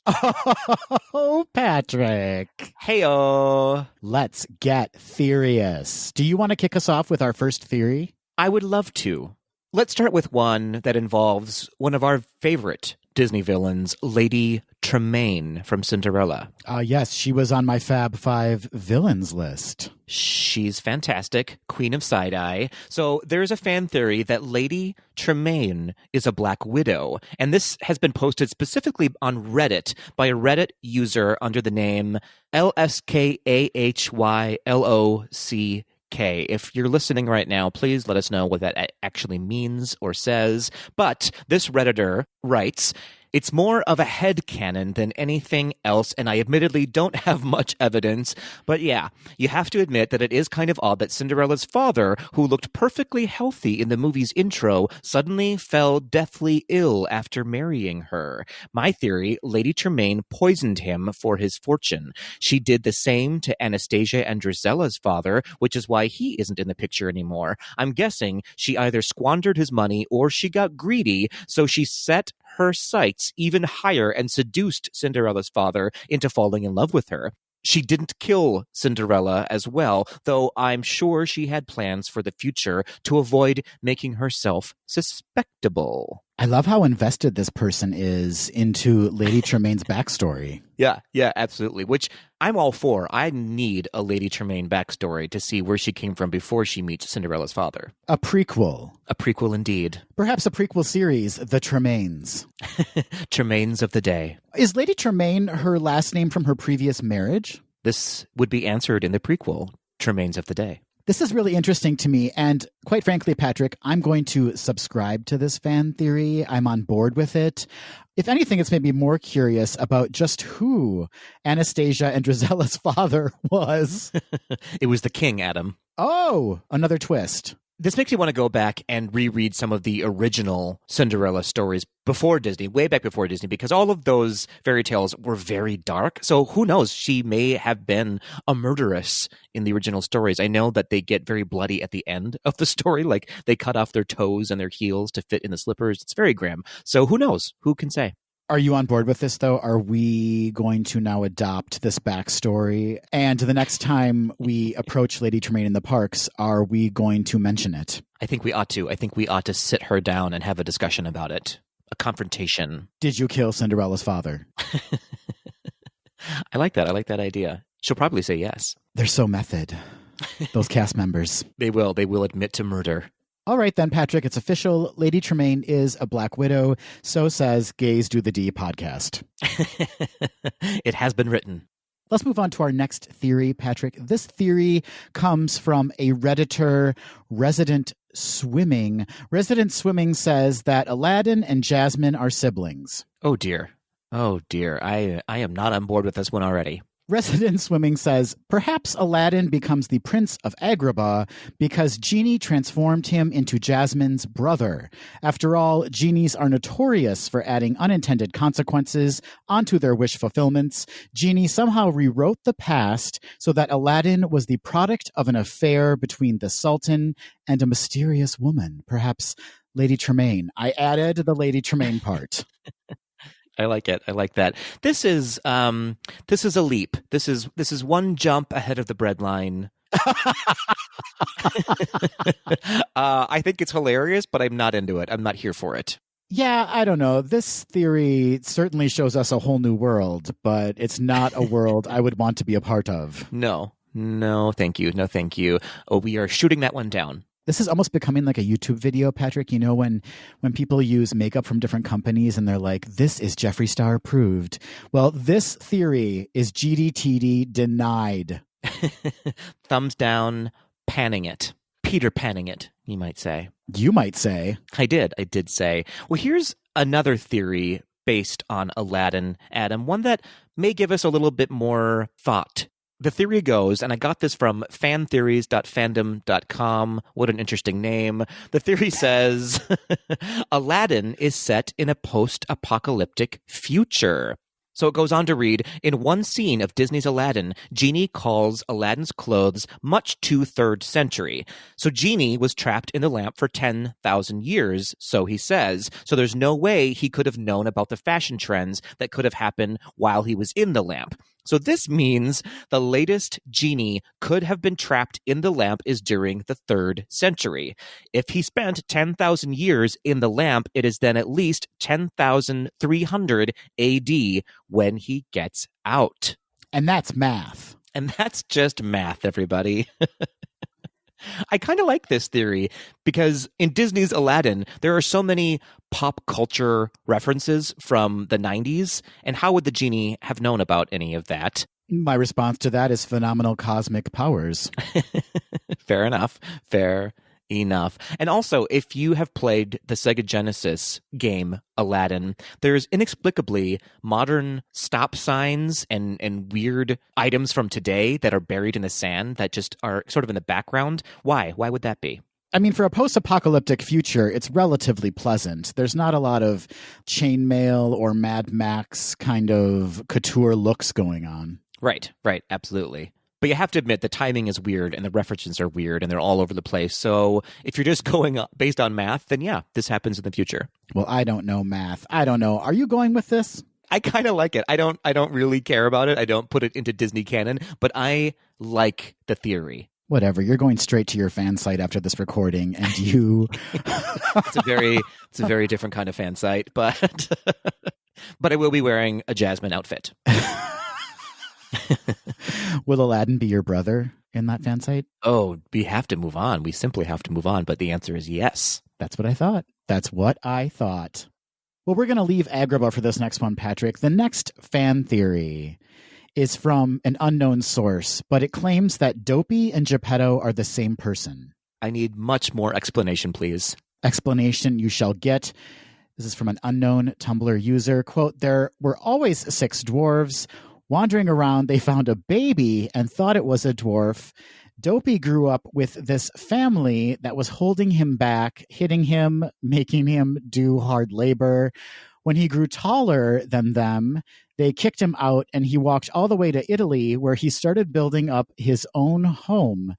Oh, Patrick. Hey-o. Let's get theorious. Do you want to kick us off with our first theory? I would love to. Let's start with one that involves one of our favorite Disney villains, Lady Tremaine from Cinderella. Yes, she was on my Fab 5 villains list. She's fantastic, Queen of Side-Eye. So there's a fan theory that Lady Tremaine is a Black Widow, and this has been posted specifically on Reddit by a Reddit user under the name LSKAHYLOC. If you're listening right now, please let us know what that actually means or says. But this Redditor writes, it's more of a headcanon than anything else, and I admittedly don't have much evidence. But yeah, you have to admit that it is kind of odd that Cinderella's father, who looked perfectly healthy in the movie's intro, suddenly fell deathly ill after marrying her. My theory, Lady Tremaine poisoned him for his fortune. She did the same to Anastasia and Drizella's father, which is why he isn't in the picture anymore. I'm guessing she either squandered his money or she got greedy, so she set her sights even higher and seduced Cinderella's father into falling in love with her. She didn't kill Cinderella as well, though I'm sure she had plans for the future to avoid making herself suspectable. I love how invested this person is into Lady Tremaine's backstory. Yeah, absolutely. Which I'm all for. I need a Lady Tremaine backstory to see where she came from before she meets Cinderella's father. A prequel. A prequel indeed. Perhaps a prequel series, The Tremaines. Tremaines of the day. Is Lady Tremaine her last name from her previous marriage? This would be answered in the prequel, Tremaines of the day. This is really interesting to me, and quite frankly, Patrick, I'm going to subscribe to this fan theory. I'm on board with it. If anything, it's made me more curious about just who Anastasia and Drizella's father was. It was the king, Adam. Oh, another twist. This makes me want to go back and reread some of the original Cinderella stories before Disney, way back before Disney, because all of those fairy tales were very dark. So who knows? She may have been a murderess in the original stories. I know that they get very bloody at the end of the story, like they cut off their toes and their heels to fit in the slippers. It's very grim. So who knows? Who can say? Are you on board with this, though? Are we going to now adopt this backstory? And the next time we approach Lady Tremaine in the parks, are we going to mention it? I think we ought to. I think we ought to sit her down and have a discussion about it. A confrontation. Did you kill Cinderella's father? I like that. I like that idea. She'll probably say yes. They're so method, those cast members. They will. They will admit to murder. All right, then, Patrick, it's official. Lady Tremaine is a Black Widow. So says Gays Do the D podcast. It has been written. Let's move on to our next theory, Patrick. This theory comes from a Redditor, Resident Swimming. Resident Swimming says that Aladdin and Jasmine are siblings. Oh, dear. Oh, dear. I am not on board with this one already. Resident Swimming says, perhaps Aladdin becomes the Prince of Agrabah because Genie transformed him into Jasmine's brother. After all, genies are notorious for adding unintended consequences onto their wish fulfillments. Genie somehow rewrote the past so that Aladdin was the product of an affair between the Sultan and a mysterious woman, perhaps Lady Tremaine. I added the Lady Tremaine part. I like it. I like that. This is a leap. This is one jump ahead of the breadline. I think it's hilarious, but I'm not into it. I'm not here for it. Yeah, I don't know. This theory certainly shows us a whole new world, but it's not a world I would want to be a part of. No, thank you. No, thank you. Oh, we are shooting that one down. This is almost becoming like a YouTube video, Patrick. You know, when people use makeup from different companies and they're like, this is Jeffree Star approved. Well, this theory is GDTD denied. Thumbs down, panning it. Peter panning it, you might say. You might say. I did say. Well, here's another theory based on Aladdin, Adam, one that may give us a little bit more thought. The theory goes, and I got this from fantheories.fandom.com. What an interesting name. The theory says Aladdin is set in a post-apocalyptic future. So it goes on to read, in one scene of Disney's Aladdin, Genie calls Aladdin's clothes much too 3rd century. So Genie was trapped in the lamp for 10,000 years, so he says. So there's no way he could have known about the fashion trends that could have happened while he was in the lamp. So this means the latest Genie could have been trapped in the lamp is during the 3rd century. If he spent 10,000 years in the lamp, it is then at least 10,300 AD when he gets out. And that's math. And that's just math, everybody. I kind of like this theory because in Disney's Aladdin, there are so many pop culture references from the 90s. And how would the genie have known about any of that? My response to that is phenomenal cosmic powers. Fair enough. Fair enough. And also, if you have played the Sega Genesis game Aladdin, there's inexplicably modern stop signs and weird items from today that are buried in the sand that just are sort of in the background. Why? Why would that be? I mean, for a post-apocalyptic future, it's relatively pleasant. There's not a lot of chainmail or Mad Max kind of couture looks going on. Right, absolutely. But you have to admit the timing is weird and the references are weird and they're all over the place. So if you're just going based on math, then yeah, this happens in the future. Well, I don't know math. I don't know. Are you going with this? I kind of like it. I don't really care about it. I don't put it into Disney canon, but I like the theory. Whatever. You're going straight to your fan site after this recording, and you. It's a very different kind of fan site, but I will be wearing a Jasmine outfit. Will Aladdin be your brother in that fan site? Oh, we have to move on. We simply have to move on. But the answer is yes. That's what I thought. Well, we're going to leave Agrabah for this next one, Patrick. The next fan theory is from an unknown source, but it claims that Dopey and Geppetto are the same person. I need much more explanation, please. Explanation you shall get. This is from an unknown Tumblr user. Quote, there were always 6 dwarves. Wandering around, they found a baby and thought it was a dwarf. Dopey grew up with this family that was holding him back, hitting him, making him do hard labor. When he grew taller than them, they kicked him out and he walked all the way to Italy, where he started building up his own home.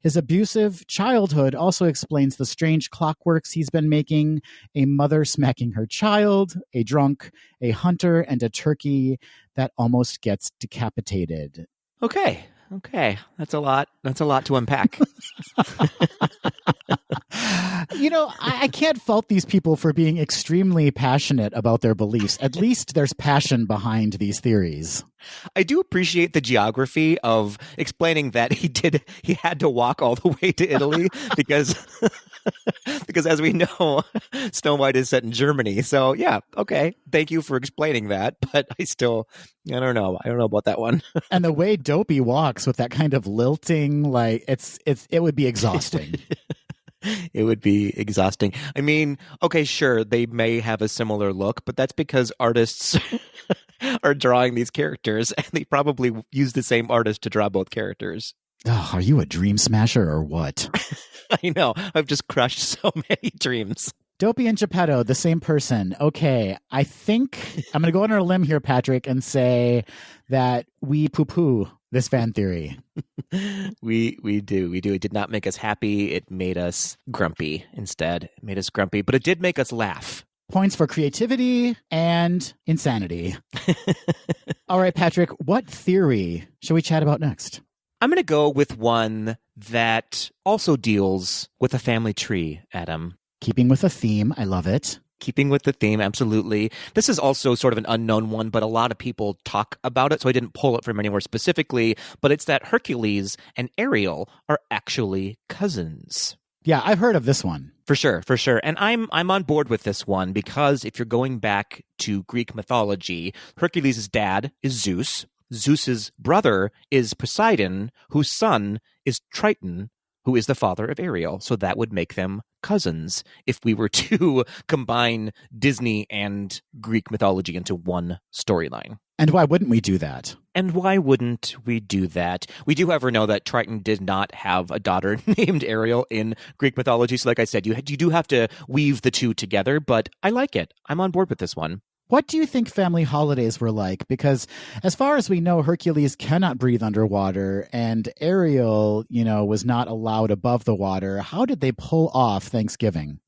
His abusive childhood also explains the strange clockworks he's been making: a mother smacking her child, a drunk, a hunter, and a turkey that almost gets decapitated. Okay. That's a lot to unpack. You know, I can't fault these people for being extremely passionate about their beliefs. At least there's passion behind these theories. I do appreciate the geography of explaining that he had to walk all the way to Italy because as we know, Snow White is set in Germany. So yeah, okay. Thank you for explaining that. But I don't know. I don't know about that one. And the way Dopey walks with that kind of lilting, like it would be exhausting. It would be exhausting. I mean, okay, sure, they may have a similar look, but that's because artists are drawing these characters, and they probably use the same artist to draw both characters. Oh, are you a dream smasher or what? I know. I've just crushed so many dreams. Dopey and Geppetto, the same person. Okay, I think I'm going to go on a limb here, Patrick, and say that we poo-poo this fan theory. We do. It did not make us happy. It made us grumpy instead. It made us grumpy, but it did make us laugh. Points for creativity and insanity. All right, Patrick, what theory shall we chat about next? I'm going to go with one that also deals with a family tree, Adam. Keeping with a theme, I love it. Keeping with the theme, absolutely. This is also sort of an unknown one, but a lot of people talk about it, so I didn't pull it from anywhere specifically. But it's that Hercules and Ariel are actually cousins. Yeah, I've heard of this one. For sure, for sure. And I'm on board with this one because if you're going back to Greek mythology, Hercules' dad is Zeus. Zeus's brother is Poseidon, whose son is Triton, who is the father of Ariel. So that would make them cousins if we were to combine Disney and Greek mythology into one storyline. And why wouldn't we do that? And why wouldn't we do that? We do, however, know that Triton did not have a daughter named Ariel in Greek mythology. So like I said, you do have to weave the two together, but I like it. I'm on board with this one. What do you think family holidays were like? Because as far as we know, Hercules cannot breathe underwater and Ariel, was not allowed above the water. How did they pull off Thanksgiving?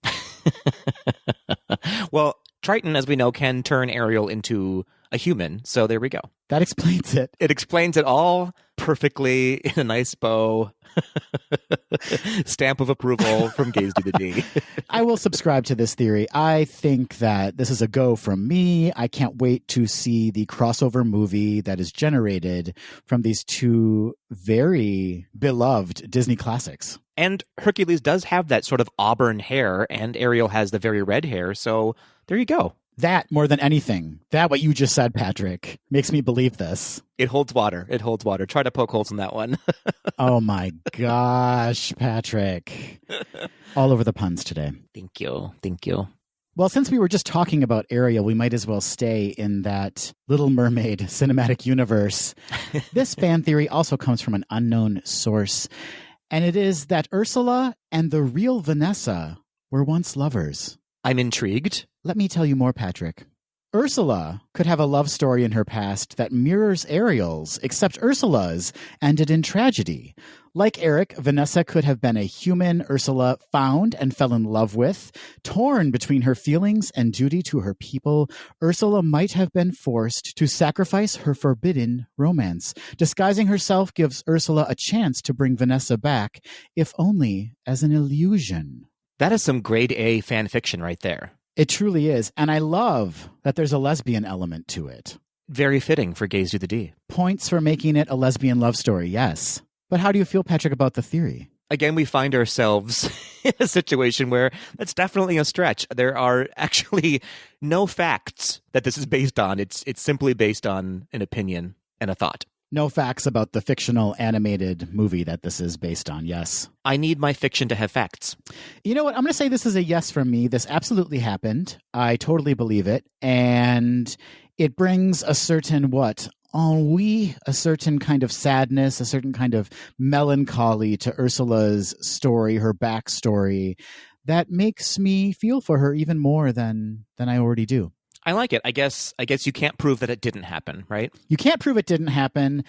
Well, Triton, as we know, can turn Ariel into a human. So there we go. That explains it. It explains it all perfectly in a nice bow. Stamp of approval from Gaze GDTD. I will subscribe to this theory. I think that this is a go from me. I can't wait to see the crossover movie that is generated from these two very beloved Disney classics. And Hercules does have that sort of auburn hair, and Ariel has the very red hair. So there you go. That, more than anything, what you just said, Patrick, makes me believe this. It holds water. It holds water. Try to poke holes in that one. Oh my gosh, Patrick. All over the puns today. Thank you. Thank you. Well, since we were just talking about Ariel, we might as well stay in that Little Mermaid cinematic universe. This fan theory also comes from an unknown source, and it is that Ursula and the real Vanessa were once lovers. I'm intrigued. Let me tell you more, Patrick. Ursula could have a love story in her past that mirrors Ariel's, except Ursula's ended in tragedy. Like Eric, Vanessa could have been a human Ursula found and fell in love with. Torn between her feelings and duty to her people, Ursula might have been forced to sacrifice her forbidden romance. Disguising herself gives Ursula a chance to bring Vanessa back, if only as an illusion. That is some grade A fan fiction right there. It truly is. And I love that there's a lesbian element to it. Very fitting for Gaze GDTD. Points for making it a lesbian love story, yes. But how do you feel, Patrick, about the theory? Again, we find ourselves in a situation where that's definitely a stretch. There are actually no facts that this is based on. It's simply based on an opinion and a thought. No facts about the fictional animated movie that this is based on, yes. I need my fiction to have facts. You know what? I'm going to say this is a yes from me. This absolutely happened. I totally believe it. And it brings a certain ennui, a certain kind of sadness, a certain kind of melancholy to Ursula's story, her backstory, that makes me feel for her even more than I already do. I like it. I guess you can't prove that it didn't happen, right? You can't prove it didn't happen.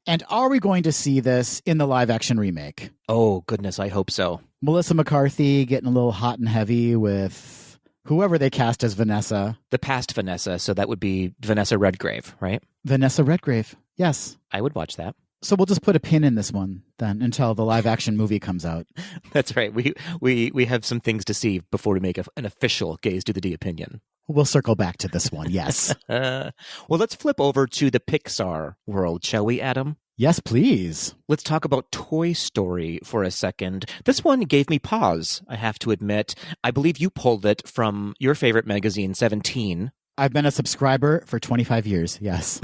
And are we going to see this in the live action remake? Oh, goodness, I hope so. Melissa McCarthy getting a little hot and heavy with whoever they cast as Vanessa. The past Vanessa, so that would be Vanessa Redgrave, right? Vanessa Redgrave, yes. I would watch that. So we'll just put a pin in this one then until the live action movie comes out. That's right. We have some things to see before we make an official Gaze GDTD opinion. We'll circle back to this one, yes. Well, let's flip over to the Pixar world, shall we, Adam? Yes, please. Let's talk about Toy Story for a second. This one gave me pause, I have to admit. I believe you pulled it from your favorite magazine, 17. I've been a subscriber for 25 years, yes.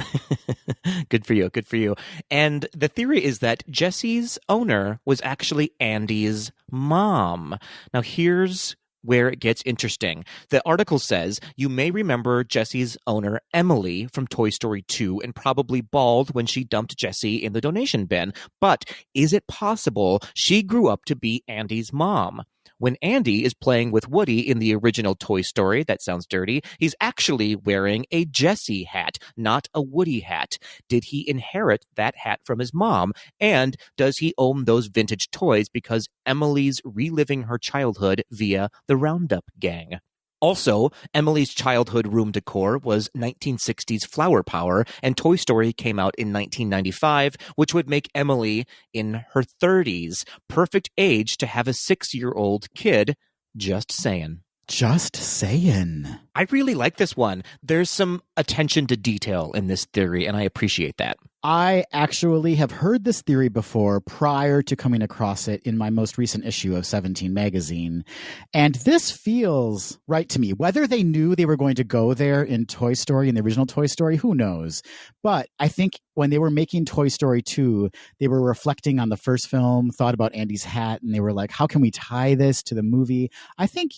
Good for you, good for you. And the theory is that Jessie's owner was actually Andy's mom. Now, here's where it gets interesting. The article says, you may remember Jessie's owner, Emily, from Toy Story 2 and probably bawled when she dumped Jessie in the donation bin. But is it possible she grew up to be Andy's mom? When Andy is playing with Woody in the original Toy Story, that sounds dirty, he's actually wearing a Jessie hat, not a Woody hat. Did he inherit that hat from his mom? And does he own those vintage toys because Emily's reliving her childhood via the Roundup Gang? Also, Emily's childhood room decor was 1960s flower power, and Toy Story came out in 1995, which would make Emily in her 30s. Perfect age to have a 6-year-old kid. Just saying. Just saying. I really like this one. There's some attention to detail in this theory, and I appreciate that. I actually have heard this theory before prior to coming across it in my most recent issue of 17 magazine. And this feels right to me. Whether they knew they were going to go there in Toy Story, in the original Toy Story, who knows? But I think when they were making Toy Story 2, they were reflecting on the first film, thought about Andy's hat, and they were like, how can we tie this to the movie? I think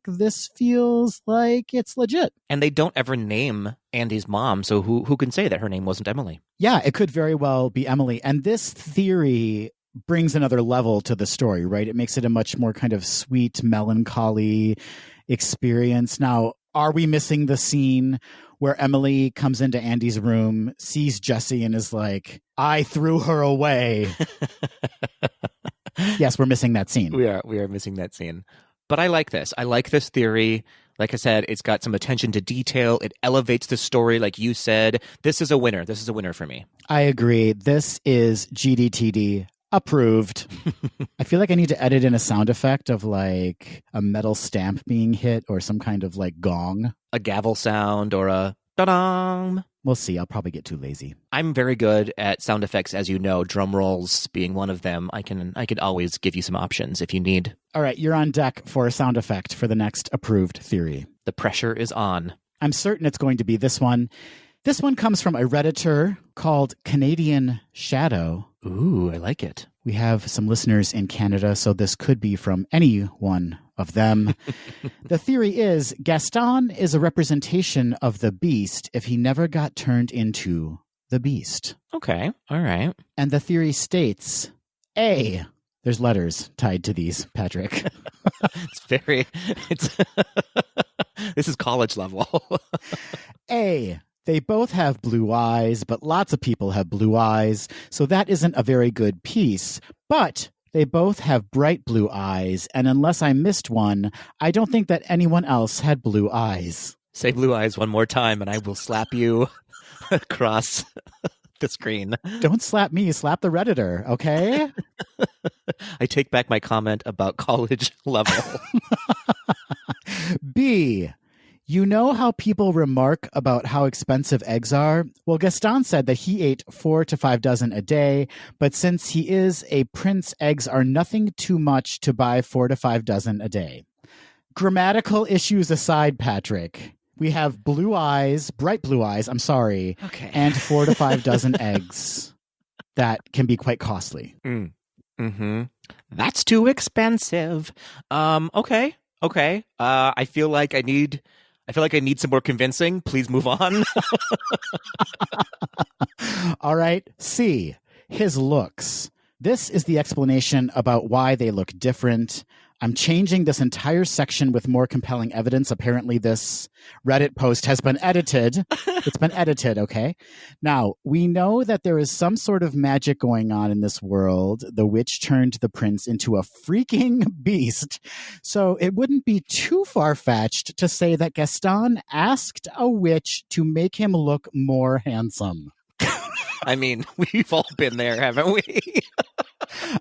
this feels like it's legit. And they don't ever name Andy's mom, so who can say that her name wasn't Emily? Yeah, it could very well be Emily. And this theory brings another level to the story, right? It makes it a much more kind of sweet, melancholy experience. Now, are we missing the scene where Emily comes into Andy's room, sees Jessie, and is like, I threw her away? Yes, we're missing that scene. We are missing that scene. But I like this. I like this theory. Like I said, it's got some attention to detail. It elevates the story, like you said. This is a winner. This is a winner for me. I agree. This is GDTD approved. I feel like I need to edit in a sound effect of like a metal stamp being hit or some kind of like gong. A gavel sound or a da-dong. We'll see. I'll probably get too lazy. I'm very good at sound effects, as you know, drum rolls being one of them. I can always give you some options if you need. All right, you're on deck for a sound effect for the next approved theory. The pressure is on. I'm certain it's going to be this one. This one comes from a Redditor called Canadian Shadow. Ooh, I like it. We have some listeners in Canada, so this could be from any one of them. The theory is Gaston is a representation of the Beast if he never got turned into the Beast. Okay, all right. And the theory states, A, there's letters tied to these, Patrick. This is college level. A, they both have blue eyes, but lots of people have blue eyes, so that isn't a very good piece. But they both have bright blue eyes, and unless I missed one, I don't think that anyone else had blue eyes. Say blue eyes one more time, and I will slap you across the screen. Don't slap me, slap the Redditor, okay? I take back my comment about college level. B, you know how people remark about how expensive eggs are? Well, Gaston said that he ate 4 to 5 dozen a day, but since he is a prince, eggs are nothing too much to buy 4 to 5 dozen a day. Grammatical issues aside, Patrick, we have blue eyes, bright blue eyes, okay, and 4 to 5 dozen eggs. That can be quite costly. Mm-hmm. That's too expensive. Okay. I feel like I need some more convincing. Please move on. All right. C, his looks. This is the explanation about why they look different. I'm changing this entire section with more compelling evidence. Apparently, this Reddit post has been edited. It's been edited, okay? Now, we know that there is some sort of magic going on in this world. The witch turned the prince into a freaking beast. So it wouldn't be too far-fetched to say that Gaston asked a witch to make him look more handsome. I mean, we've all been there, haven't we?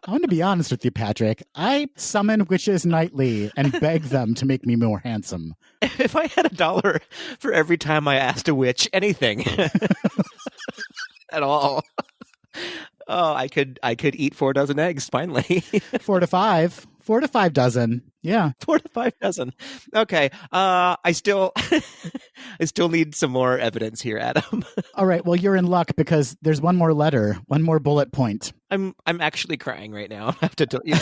I want to be honest with you, Patrick. I summon witches nightly and beg them to make me more handsome. If I had $1 for every time I asked a witch anything at all, I could eat 4 dozen eggs finally. 4 to 5. 4 to 5 dozen. Yeah. 4 to 5 dozen. Okay. I still need some more evidence here, Adam. All right. Well, you're in luck because there's one more letter, one more bullet point. I'm actually crying right now. I have to tell you.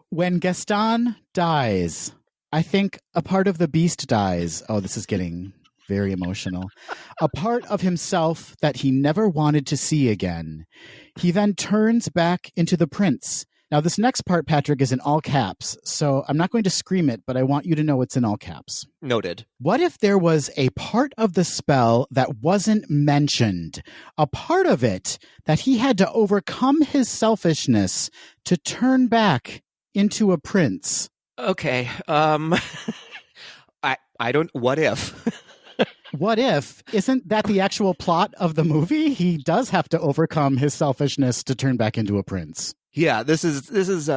When Gaston dies, I think a part of the beast dies. Oh, this is getting very emotional. A part of himself that he never wanted to see again. He then turns back into the prince. Now, this next part, Patrick, is in all caps, so I'm not going to scream it, but I want you to know it's in all caps. Noted. What if there was a part of the spell that wasn't mentioned? A part of it that he had to overcome his selfishness to turn back into a prince? Okay. I don't. What if? What if? Isn't that the actual plot of the movie? He does have to overcome his selfishness to turn back into a prince. Yeah, this is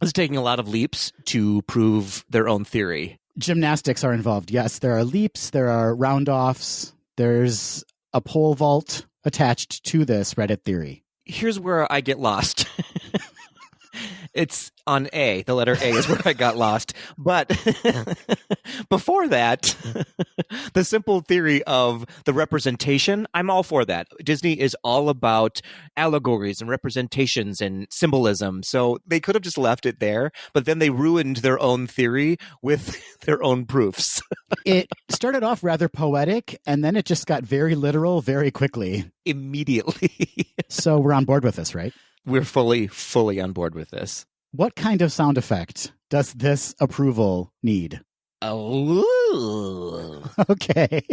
It's taking a lot of leaps to prove their own theory. Gymnastics are involved. Yes, there are leaps, there are round-offs, there's a pole vault attached to this Reddit theory. Here's where I get lost. It's on A. The letter A is where I got lost. But before that, the simple theory of the representation, I'm all for that. Disney is all about allegories and representations and symbolism. So they could have just left it there, but then they ruined their own theory with their own proofs. It started off rather poetic, and then it just got very literal very quickly. Immediately. So we're on board with this, right? We're fully on board with this. What kind of sound effect does this approval need? Oh. Okay.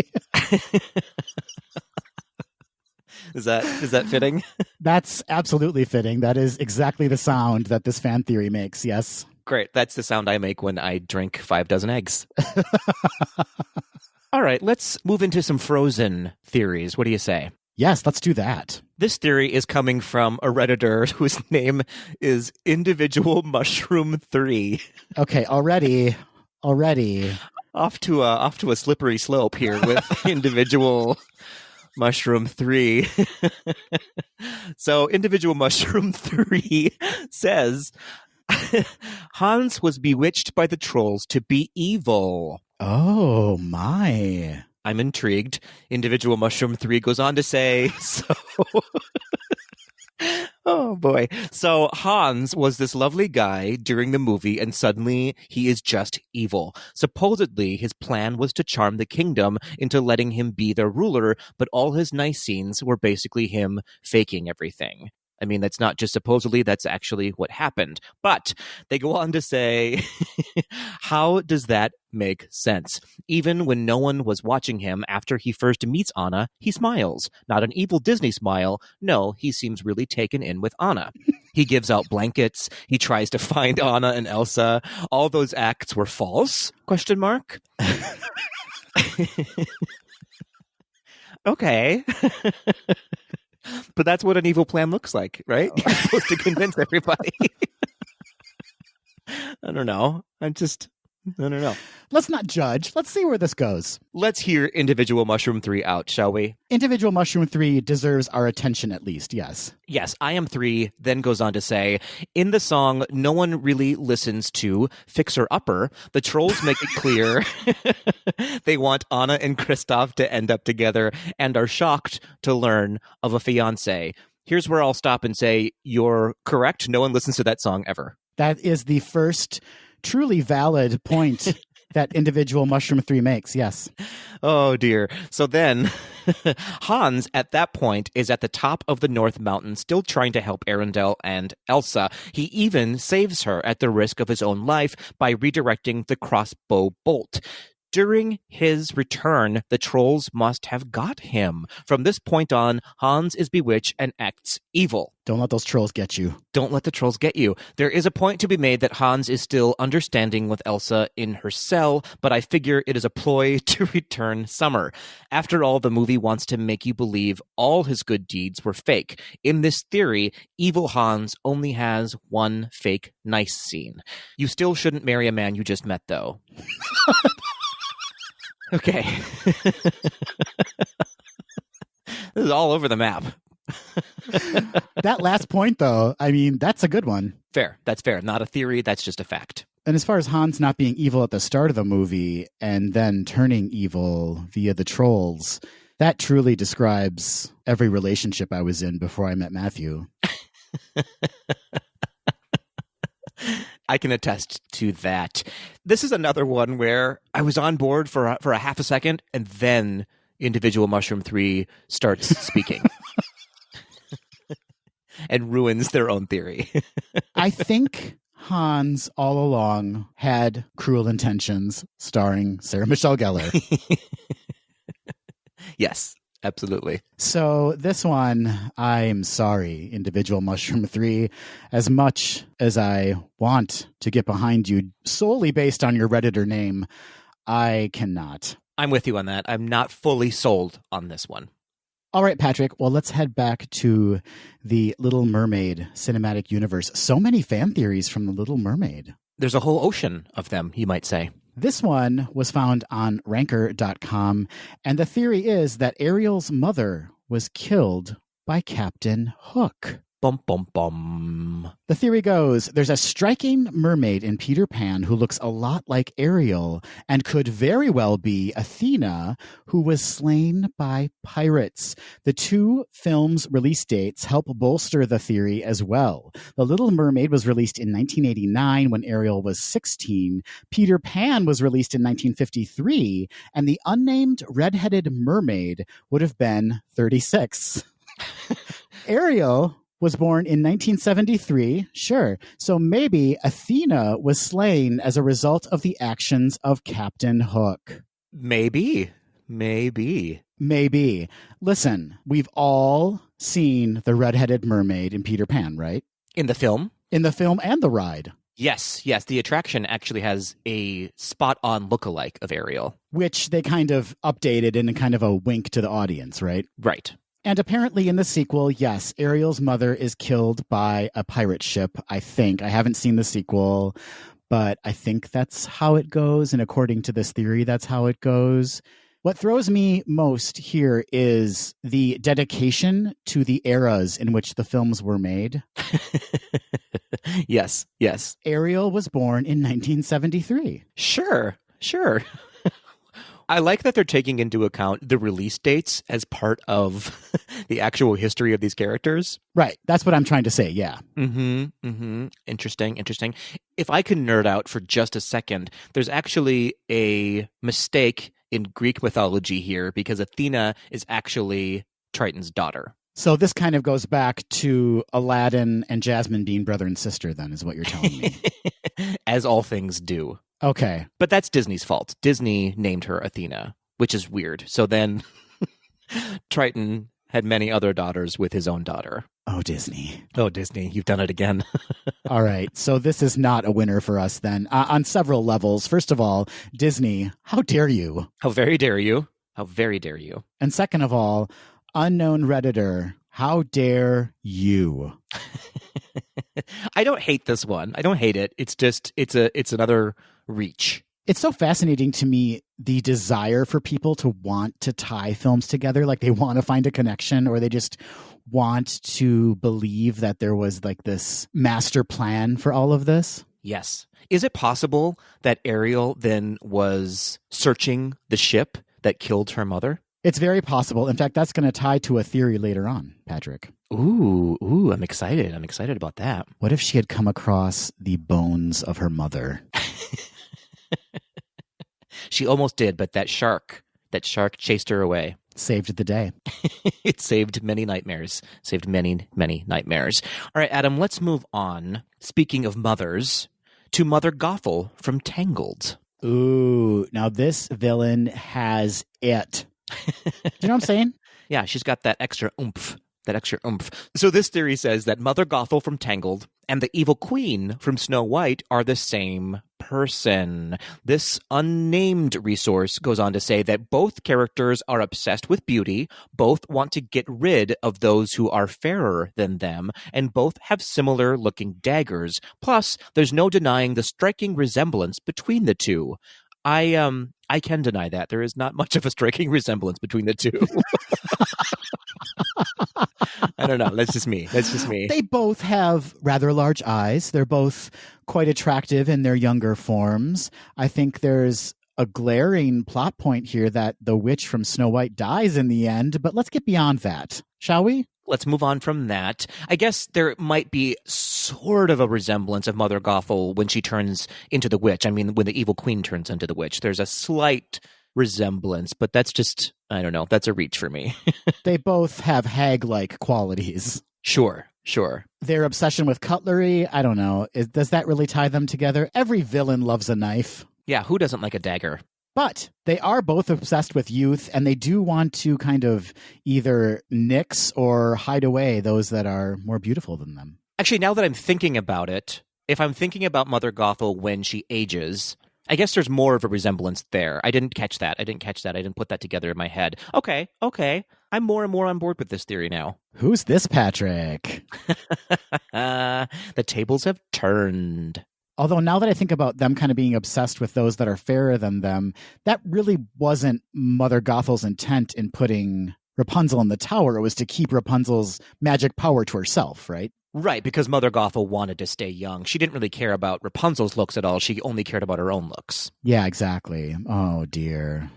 Is that fitting? That's absolutely fitting. That is exactly the sound that this fan theory makes, yes. Great. That's the sound I make when I drink 5 dozen eggs. All right, let's move into some Frozen theories. What do you say? Yes, let's do that. This theory is coming from a Redditor whose name is Individual Mushroom 3. Okay, already. Off to a slippery slope here with Individual Mushroom 3. So Individual Mushroom 3 says Hans was bewitched by the trolls to be evil. Oh, my. I'm intrigued. Individual Mushroom 3 goes on to say, oh boy. So Hans was this lovely guy during the movie, and suddenly he is just evil. Supposedly, his plan was to charm the kingdom into letting him be their ruler, but all his nice scenes were basically him faking everything. I mean, that's not just supposedly, that's actually what happened. But they go on to say, how does that make sense? Even when no one was watching him after he first meets Anna, he smiles. Not an evil Disney smile. No, he seems really taken in with Anna. He gives out blankets. He tries to find Anna and Elsa. All those acts were false? Question mark. Okay. But that's what an evil plan looks like, right? You're supposed to convince everybody. I don't know. I don't know. Let's not judge. Let's see where this goes. Let's hear Individual Mushroom 3 out, shall we? Individual Mushroom 3 deserves our attention at least, yes. Yes, I Am 3 then goes on to say, in the song no one really listens to Fixer Upper, the trolls make it clear they want Anna and Kristoff to end up together and are shocked to learn of a fiancé. Here's where I'll stop and say, you're correct. No one listens to that song ever. That is the first truly valid point that Individual Mushroom 3 makes, yes. Oh, dear. So then, Hans, at that point, is at the top of the North Mountain, still trying to help Arendelle and Elsa. He even saves her at the risk of his own life by redirecting the crossbow bolt. During his return, the trolls must have got him. From this point on, Hans is bewitched and acts evil. Don't let those trolls get you. Don't let the trolls get you. There is a point to be made that Hans is still understanding with Elsa in her cell, but I figure it is a ploy to return Summer. After all, the movie wants to make you believe all his good deeds were fake. In this theory, evil Hans only has one fake nice scene. You still shouldn't marry a man you just met, though. Okay. This is all over the map. That last point, though, I mean, that's a good one. Fair. That's fair. Not a theory. That's just a fact. And as far as Hans not being evil at the start of the movie and then turning evil via the trolls, that truly describes every relationship I was in before I met Matthew. I can attest to that. This is another one where I was on board for a half a second, and then Individual Mushroom 3 starts speaking and ruins their own theory. I think Hans all along had Cruel Intentions, starring Sarah Michelle Gellar. Yes. Absolutely. So this one, I'm sorry, Individual Mushroom 3. As much as I want to get behind you solely based on your Redditor name, I cannot. I'm with you on that. I'm not fully sold on this one. All right, Patrick. Well, let's head back to the Little Mermaid cinematic universe. So many fan theories from the Little Mermaid. There's a whole ocean of them, you might say. This one was found on ranker.com, and the theory is that Ariel's mother was killed by Captain Hook. Bum, bum, bum. The theory goes, there's a striking mermaid in Peter Pan who looks a lot like Ariel and could very well be Athena, who was slain by pirates. The two films' release dates help bolster the theory as well. The Little Mermaid was released in 1989 when Ariel was 16. Peter Pan was released in 1953, and the unnamed red-headed mermaid would have been 36. Ariel was born in 1973, sure. So maybe Athena was slain as a result of the actions of Captain Hook. Maybe. Listen, we've all seen the red-headed mermaid in Peter Pan, right? In the film? In the film and the ride. Yes. The attraction actually has a spot-on lookalike of Ariel. Which they kind of updated in a kind of a wink to the audience, right? Right. And apparently in the sequel, yes, Ariel's mother is killed by a pirate ship, I think. I haven't seen the sequel, but I think that's how it goes. And according to this theory, that's how it goes. What throws me most here is the dedication to the eras in which the films were made. Yes. Ariel was born in 1973. Sure. I like that they're taking into account the release dates as part of the actual history of these characters. Right. That's what I'm trying to say. Yeah. Interesting. If I can nerd out for just a second, there's actually a mistake in Greek mythology here because Athena is actually Triton's daughter. So this kind of goes back to Aladdin and Jasmine being brother and sister, then, is what you're telling me. As all things do. Okay. But that's Disney's fault. Disney named her Athena, which is weird. So then Triton had many other daughters with his own daughter. Oh, Disney. You've done it again. All right. So this is not a winner for us then on several levels. First of all, Disney, how dare you? How very dare you? And second of all, unknown Redditor, how dare you? I don't hate this one. I don't hate it. It's just, it's another reach. It's so fascinating to me, the desire for people to want to tie films together. Like they want to find a connection, or they just want to believe that there was like this master plan for all of this. Yes. Is it possible that Ariel then was searching the ship that killed her mother? It's very possible. In fact, that's going to tie to a theory later on, Patrick. Ooh, I'm excited. I'm excited about that. What if she had come across the bones of her mother? She almost did, but that shark chased her away. Saved the day. It saved many nightmares. Saved many, many nightmares. All right, Adam, let's move on. Speaking of mothers, to Mother Gothel from Tangled. Ooh, now this villain has it. Do you know what I'm saying? Yeah, she's got that extra oomph. So this theory says that Mother Gothel from Tangled and the evil queen from Snow White are the same person. This unnamed resource goes on to say that both characters are obsessed with beauty, both want to get rid of those who are fairer than them, and both have similar looking daggers. Plus, there's no denying the striking resemblance between the two. I can deny that. There is not much of a striking resemblance between the two. I don't know. That's just me. They both have rather large eyes. They're both quite attractive in their younger forms. I think there's a glaring plot point here that the witch from Snow White dies in the end, but let's get beyond that, shall we? Let's move on from that. I guess there might be sort of a resemblance of Mother Gothel when she turns into the witch. I mean, when the evil queen turns into the witch, there's a slight resemblance, but that's just, I don't know, that's a reach for me. They both have hag-like qualities. Sure. Their obsession with cutlery, I don't know. Does that really tie them together? Every villain loves a knife. Yeah, who doesn't like a dagger? But they are both obsessed with youth, and they do want to kind of either nix or hide away those that are more beautiful than them. Actually, now that I'm thinking about it, if I'm thinking about Mother Gothel when she ages, I guess there's more of a resemblance there. I didn't catch that. I didn't put that together in my head. Okay. I'm more and more on board with this theory now. Who's this Patrick? The tables have turned. Although now that I think about them kind of being obsessed with those that are fairer than them, that really wasn't Mother Gothel's intent in putting Rapunzel in the tower. It was to keep Rapunzel's magic power to herself, right? Right, because Mother Gothel wanted to stay young. She didn't really care about Rapunzel's looks at all. She only cared about her own looks. Yeah, exactly. Oh, dear.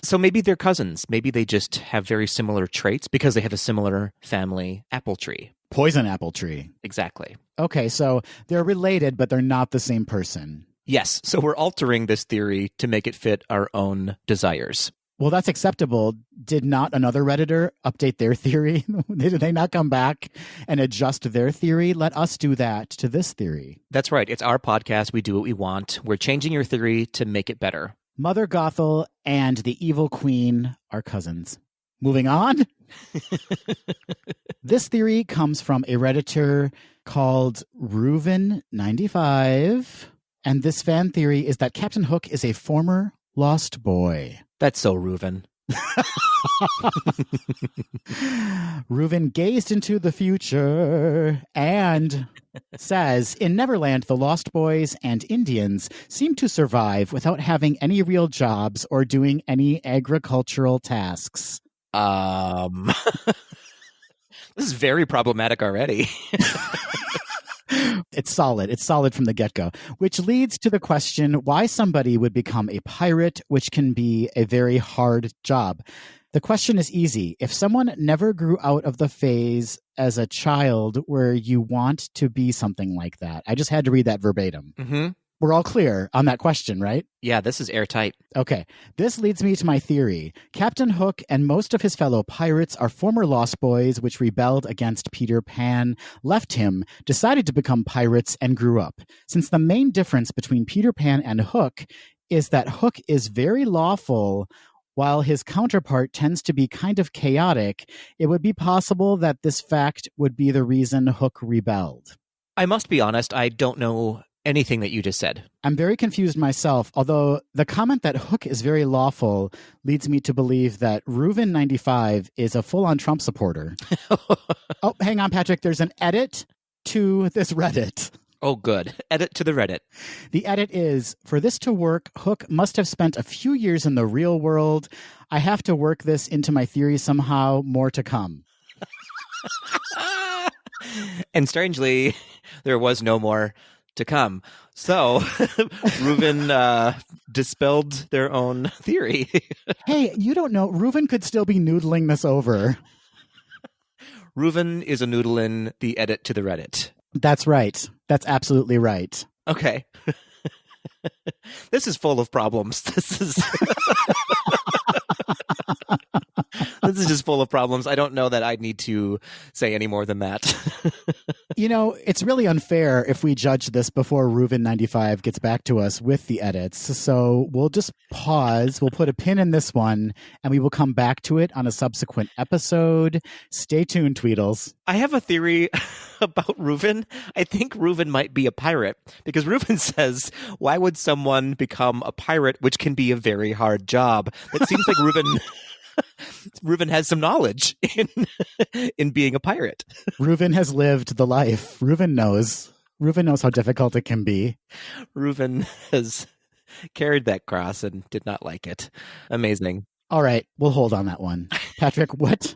So maybe they're cousins. Maybe they just have very similar traits because they have a similar family apple tree. Poison apple tree. Exactly. Okay, so they're related, but they're not the same person. Yes, so we're altering this theory to make it fit our own desires. Well, that's acceptable. Did not another Redditor update their theory? Did they not come back and adjust their theory? Let us do that to this theory. That's right. It's our podcast. We do what we want. We're changing your theory to make it better. Mother Gothel and the evil queen are cousins. Moving on. This theory comes from a Redditor called Reuven95. And this fan theory is that Captain Hook is a former lost boy. That's so Reuven. Reuven gazed into the future and says, in Neverland, the Lost Boys and Indians seem to survive without having any real jobs or doing any agricultural tasks. This is very problematic already. It's solid. It's solid from the get-go, which leads to the question why somebody would become a pirate, which can be a very hard job. The question is easy. If someone never grew out of the phase as a child where you want to be something like that, I just had to read that verbatim. Mm-hmm. We're all clear on that question, right? Yeah, this is airtight. Okay. This leads me to my theory. Captain Hook and most of his fellow pirates are former Lost Boys which rebelled against Peter Pan, left him, decided to become pirates, and grew up. Since the main difference between Peter Pan and Hook is that Hook is very lawful, while his counterpart tends to be kind of chaotic, it would be possible that this fact would be the reason Hook rebelled. I must be honest, I don't know anything that you just said. I'm very confused myself, although the comment that Hook is very lawful leads me to believe that Reuven95 is a full-on Trump supporter. Oh, hang on, Patrick. There's an edit to this Reddit. Oh, good. Edit to the Reddit. The edit is, for this to work, Hook must have spent a few years in the real world. I have to work this into my theory somehow. More to come. And strangely, there was no more to come. So Reuven dispelled their own theory. Hey, you don't know. Reuven could still be noodling this over. Reuven is a noodle in the edit to the Reddit. That's right. That's absolutely right. Okay. This is full of problems. This is this is just full of problems. I don't know that I need to say any more than that. You know, it's really unfair if we judge this before Reuven95 gets back to us with the edits. So we'll just pause. We'll put a pin in this one, and we will come back to it on a subsequent episode. Stay tuned, Tweedles. I have a theory about Reuven. I think Reuven might be a pirate because Reuven says, why would someone become a pirate, which can be a very hard job? It seems like Reuven has some knowledge in being a pirate. Reuven has lived the life. Reuven knows how difficult it can be. Reuven has carried that cross and did not like it. Amazing. All right, we'll hold on that one. Patrick, what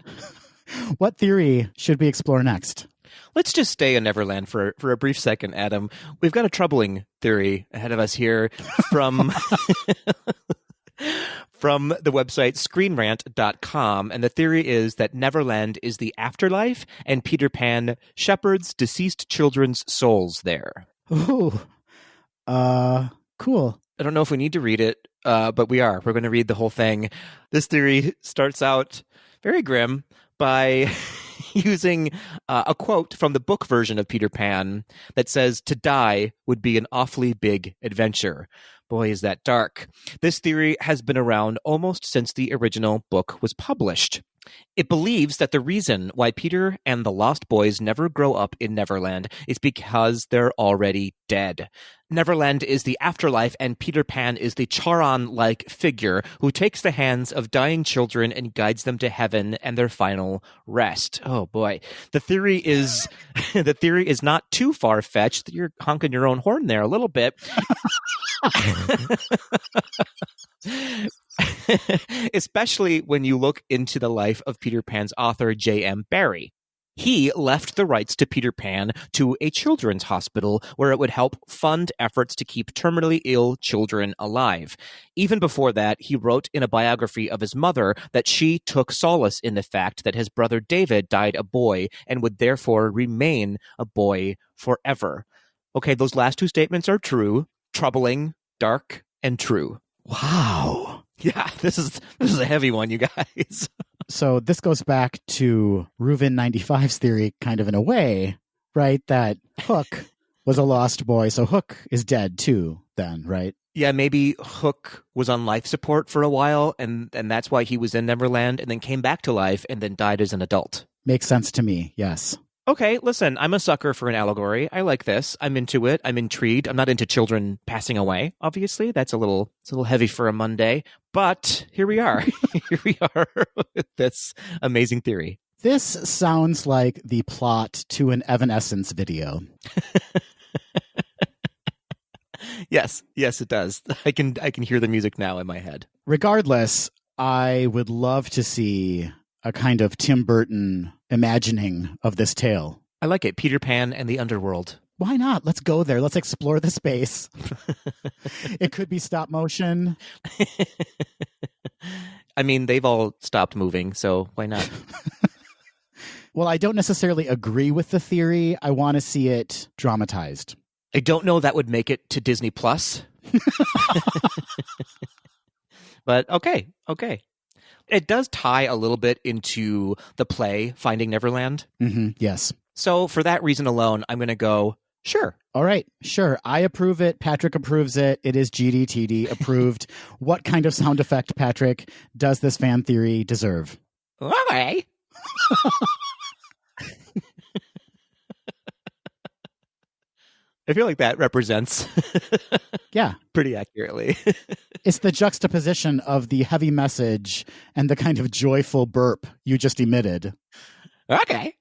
theory should we explore next? Let's just stay in Neverland for a brief second, Adam. We've got a troubling theory ahead of us here from from the website screenrant.com, and the theory is that Neverland is the afterlife and Peter Pan shepherds deceased children's souls there. Ooh. Cool. I don't know if we need to read it, but we are. We're going to read the whole thing. This theory starts out very grim by using a quote from the book version of Peter Pan that says, "To die would be an awfully big adventure." Boy, is that dark. This theory has been around almost since the original book was published. It believes that the reason why Peter and the Lost Boys never grow up in Neverland is because they're already dead. Neverland is the afterlife, and Peter Pan is the Charon-like figure who takes the hands of dying children and guides them to heaven and their final rest. Oh boy. The theory is not too far-fetched. You're honking your own horn there a little bit. Especially when you look into the life of Peter Pan's author, J.M. Barrie. He left the rights to Peter Pan to a children's hospital where it would help fund efforts to keep terminally ill children alive. Even before that, he wrote in a biography of his mother that she took solace in the fact that his brother David died a boy and would therefore remain a boy forever. Okay, those last two statements are true, troubling, dark, and true. Wow. Yeah, this is a heavy one, you guys. So this goes back to Reuven 95's theory, kind of in a way, right? That Hook was a lost boy, so Hook is dead too then, right? Yeah, maybe Hook was on life support for a while, and that's why he was in Neverland, and then came back to life, and then died as an adult. Makes sense to me, yes. Okay, listen, I'm a sucker for an allegory. I like this. I'm into it. I'm intrigued. I'm not into children passing away, obviously. It's a little heavy for a Monday. But here we are. Here we are with this amazing theory. This sounds like the plot to an Evanescence video. Yes, it does. I can hear the music now in my head. Regardless, I would love to see a kind of Tim Burton imagining of this tale. I like it. Peter Pan and the Underworld. Why not? Let's go there. Let's explore the space. It could be stop motion. I mean, they've all stopped moving, so why not? Well, I don't necessarily agree with the theory. I want to see it dramatized. I don't know that would make it to Disney Plus. But okay. It does tie a little bit into the play Finding Neverland. Mm-hmm, yes. So for that reason alone, I'm going to go, sure. All right, sure. I approve it. Patrick approves it. It is GDTD approved. What kind of sound effect, Patrick, does this fan theory deserve? Okay. I feel like that represents yeah, pretty accurately. It's the juxtaposition of the heavy message and the kind of joyful burp you just emitted. Okay.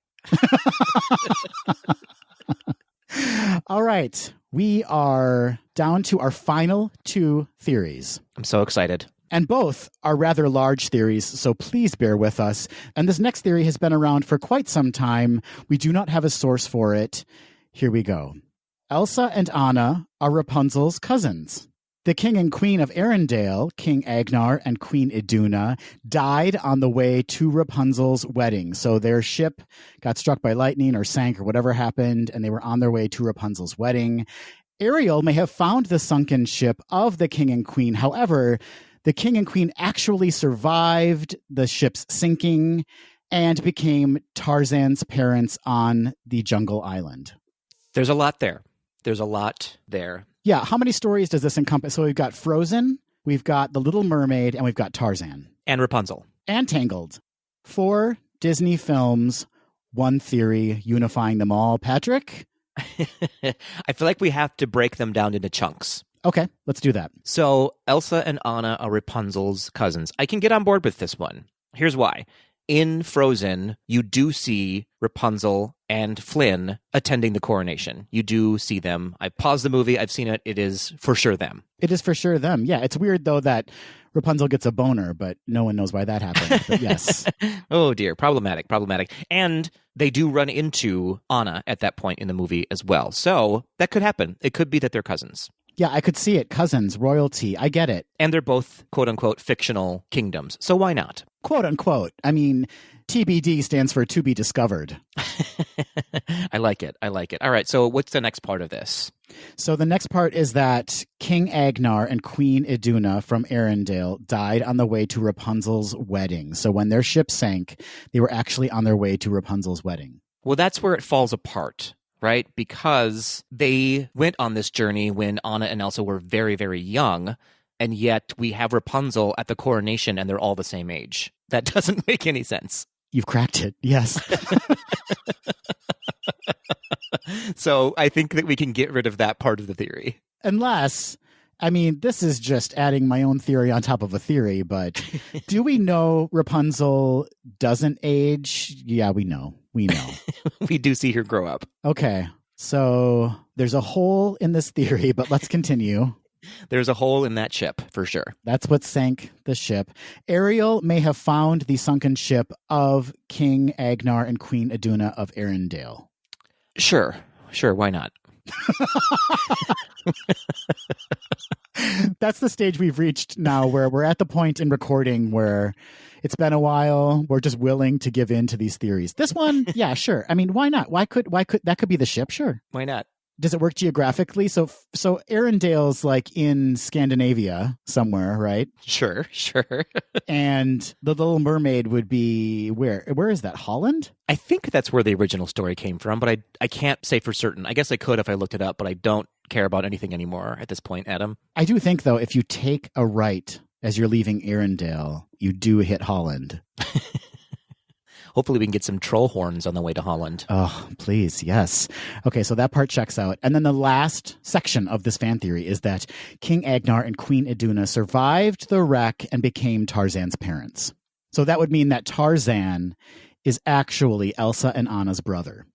All right. We are down to our final two theories. I'm so excited. And both are rather large theories, so please bear with us. And this next theory has been around for quite some time. We do not have a source for it. Here we go. Elsa and Anna are Rapunzel's cousins. The king and queen of Arendelle, King Agnar and Queen Iduna, died on the way to Rapunzel's wedding. So their ship got struck by lightning or sank or whatever happened, and they were on their way to Rapunzel's wedding. Ariel may have found the sunken ship of the king and queen. However, the king and queen actually survived the ship's sinking and became Tarzan's parents on the jungle island. There's a lot there. Yeah, how many stories does this encompass? So we've got Frozen, we've got The Little Mermaid, and we've got Tarzan. And Rapunzel. And Tangled. 4 Disney films, one theory unifying them all. Patrick? I feel like we have to break them down into chunks. Okay, let's do that. So Elsa and Anna are Rapunzel's cousins. I can get on board with this one. Here's why. In Frozen, you do see Rapunzel and Flynn attending the coronation. You do see them. I paused the movie. I've seen it. It is for sure them. It is for sure them. Yeah, it's weird, though, that Rapunzel gets a boner, but no one knows why that happened. But yes. Oh, dear. Problematic. And they do run into Anna at that point in the movie as well. So that could happen. It could be that they're cousins. Yeah, I could see it. Cousins, royalty. I get it. And they're both, quote unquote, fictional kingdoms. So why not? Quote unquote. I mean, TBD stands for to be discovered. I like it. All right. So what's the next part of this? So the next part is that King Agnar and Queen Iduna from Arendelle died on the way to Rapunzel's wedding. So when their ship sank, they were actually on their way to Rapunzel's wedding. Well, that's where it falls apart. Right? Because they went on this journey when Anna and Elsa were very, very young, and yet we have Rapunzel at the coronation and they're all the same age. That doesn't make any sense. You've cracked it. Yes. So I think that we can get rid of that part of the theory. Unless, I mean, this is just adding my own theory on top of a theory, but do we know Rapunzel doesn't age? Yeah, we know. We know. We do see her grow up. Okay. So there's a hole in this theory, but let's continue. There's a hole in that ship, for sure. That's what sank the ship. Ariel may have found the sunken ship of King Agnar and Queen Iduna of Arendelle. Sure, why not? That's the stage we've reached now where we're at the point in recording where it's been a while. We're just willing to give in to these theories. This one, yeah, sure. I mean, why not? Why could that could be the ship? Sure. Why not? Does it work geographically? So Arendale's like in Scandinavia somewhere, right? Sure. And the Little Mermaid would be where? Where is that? Holland? I think that's where the original story came from, but I can't say for certain. I guess I could if I looked it up, but I don't care about anything anymore at this point, Adam. I do think, though, if you take a right as you're leaving Arendelle, you do hit Holland. Hopefully we can get some troll horns on the way to Holland. Oh, please, yes. Okay, so that part checks out. And then the last section of this fan theory is that King Agnar and Queen Iduna survived the wreck and became Tarzan's parents. So that would mean that Tarzan is actually Elsa and Anna's brother.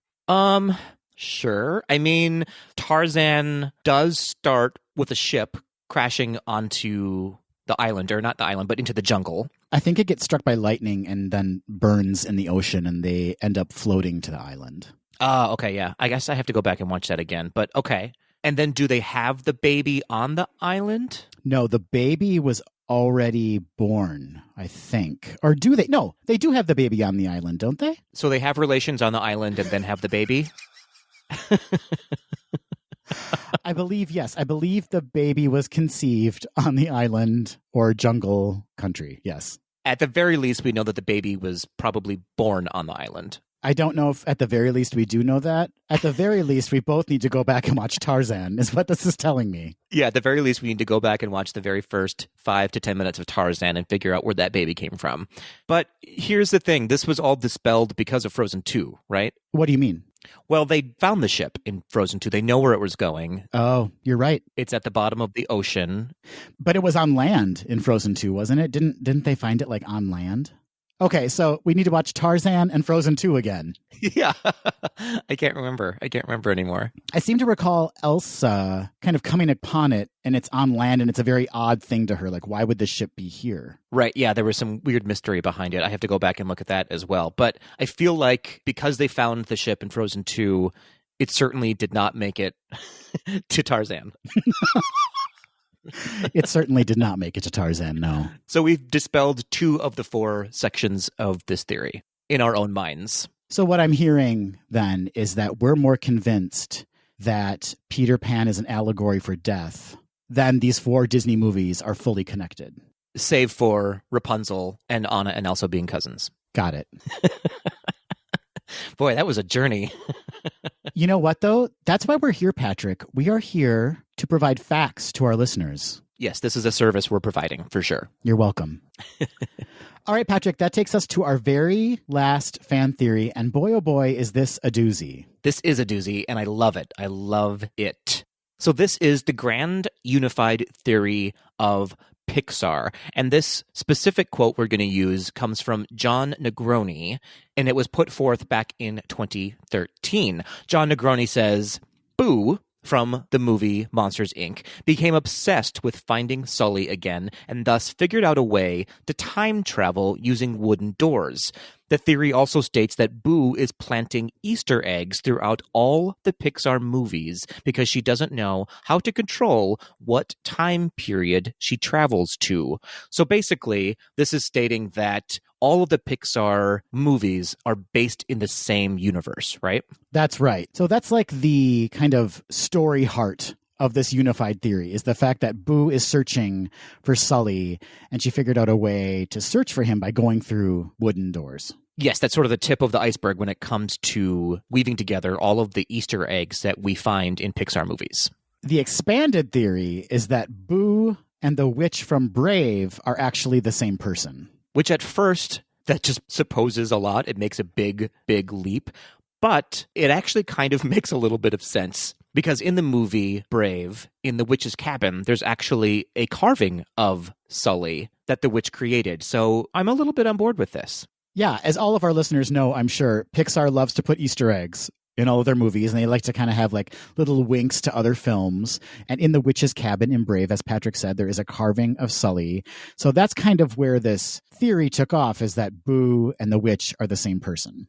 Sure. I mean, Tarzan does start with a ship crashing onto the island, or not the island, but into the jungle. I think it gets struck by lightning and then burns in the ocean, and they end up floating to the island. Okay, yeah. I guess I have to go back and watch that again, but okay. And then do they have the baby on the island? No, the baby was already born, I think. Or do they? No, they do have the baby on the island, don't they? So they have relations on the island and then have the baby? I believe, yes. I believe the baby was conceived on the island or jungle country, yes. At the very least, we know that the baby was probably born on the island. I don't know if at the very least we do know that. At the very least, we both need to go back and watch Tarzan, is what this is telling me. Yeah, at the very least, we need to go back and watch the very first 5 to 10 minutes of Tarzan and figure out where that baby came from. But here's the thing. This was all dispelled because of Frozen 2, right? What do you mean? Well, they found the ship in Frozen 2. They know where it was going. Oh, you're right. It's at the bottom of the ocean. But it was on land in Frozen 2, wasn't it? Didn't they find it like on land? Okay, so we need to watch Tarzan and Frozen 2 again. Yeah. I can't remember anymore. I seem to recall Elsa kind of coming upon it, and it's on land, and it's a very odd thing to her. Like, why would the ship be here? Right, yeah, there was some weird mystery behind it. I have to go back and look at that as well. But I feel like because they found the ship in Frozen 2, it certainly did not make it to Tarzan. It certainly did not make it to Tarzan, no. So we've dispelled 2 of the 4 sections of this theory in our own minds. So what I'm hearing then is that we're more convinced that Peter Pan is an allegory for death than these 4 Disney movies are fully connected. Save for Rapunzel and Anna and Elsa being cousins. Got it. Boy, that was a journey. You know what, though? That's why we're here, Patrick. We are here to provide facts to our listeners. Yes, this is a service we're providing, for sure. You're welcome. All right, Patrick, that takes us to our very last fan theory. And boy, oh boy, is this a doozy. This is a doozy, and I love it. I love it. So this is the grand unified theory of Pixar. And this specific quote we're going to use comes from John Negroni, and it was put forth back in 2013. John Negroni says, Boo, from the movie Monsters, Inc., became obsessed with finding Sully again and thus figured out a way to time travel using wooden doors. The theory also states that Boo is planting Easter eggs throughout all the Pixar movies because she doesn't know how to control what time period she travels to. So basically, this is stating that all of the Pixar movies are based in the same universe, right? That's right. So that's like the kind of story heart of this unified theory, is the fact that Boo is searching for Sully, and she figured out a way to search for him by going through wooden doors. Yes, that's sort of the tip of the iceberg when it comes to weaving together all of the Easter eggs that we find in Pixar movies. The expanded theory is that Boo and the witch from Brave are actually the same person. Which at first, that just supposes a lot. It makes a big, big leap. But it actually kind of makes a little bit of sense. Because in the movie Brave, in the witch's cabin, there's actually a carving of Sully that the witch created. So I'm a little bit on board with this. Yeah, as all of our listeners know, I'm sure, Pixar loves to put Easter eggs in all of their movies, and they like to kind of have like little winks to other films. And in the witch's cabin in Brave, as Patrick said, there is a carving of Sully. So that's kind of where this theory took off, is that Boo and the witch are the same person.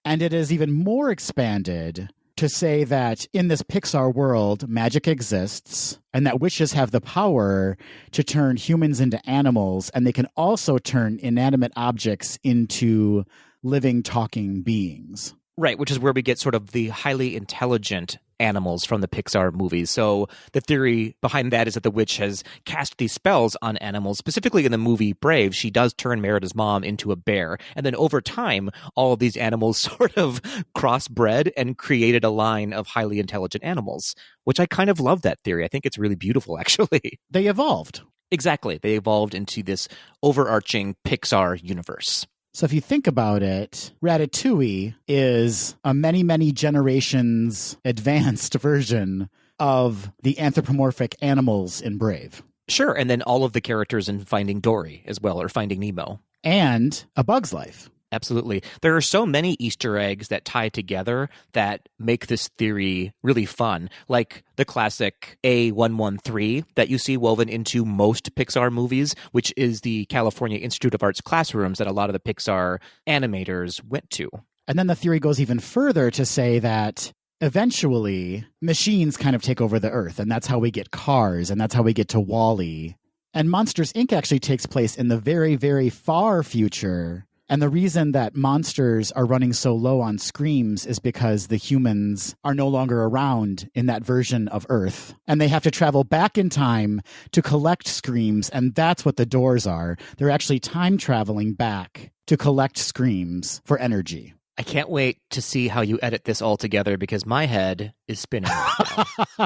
And it is even more expanded to say that in this Pixar world, magic exists and that witches have the power to turn humans into animals, and they can also turn inanimate objects into living, talking beings. Right, which is where we get sort of the highly intelligent animals from the Pixar movies. So the theory behind that is that the witch has cast these spells on animals. Specifically in the movie Brave, she does turn Merida's mom into a bear. And then over time, all of these animals sort of crossbred and created a line of highly intelligent animals, which I kind of love that theory. I think it's really beautiful, actually. They evolved. Exactly. They evolved into this overarching Pixar universe. So if you think about it, Ratatouille is a many, many generations advanced version of the anthropomorphic animals in Brave. Sure, and then all of the characters in Finding Dory as well, or Finding Nemo. And A Bug's Life. Absolutely. There are so many Easter eggs that tie together that make this theory really fun, like the classic A113 that you see woven into most Pixar movies, which is the California Institute of Arts classrooms that a lot of the Pixar animators went to. And then the theory goes even further to say that eventually machines kind of take over the earth, and that's how we get Cars, and that's how we get to WALL-E. And Monsters, Inc. actually takes place in the very, very far future. And the reason that monsters are running so low on screams is because the humans are no longer around in that version of Earth. And they have to travel back in time to collect screams. And that's what the doors are. They're actually time traveling back to collect screams for energy. I can't wait to see how you edit this all together because my head is spinning right now.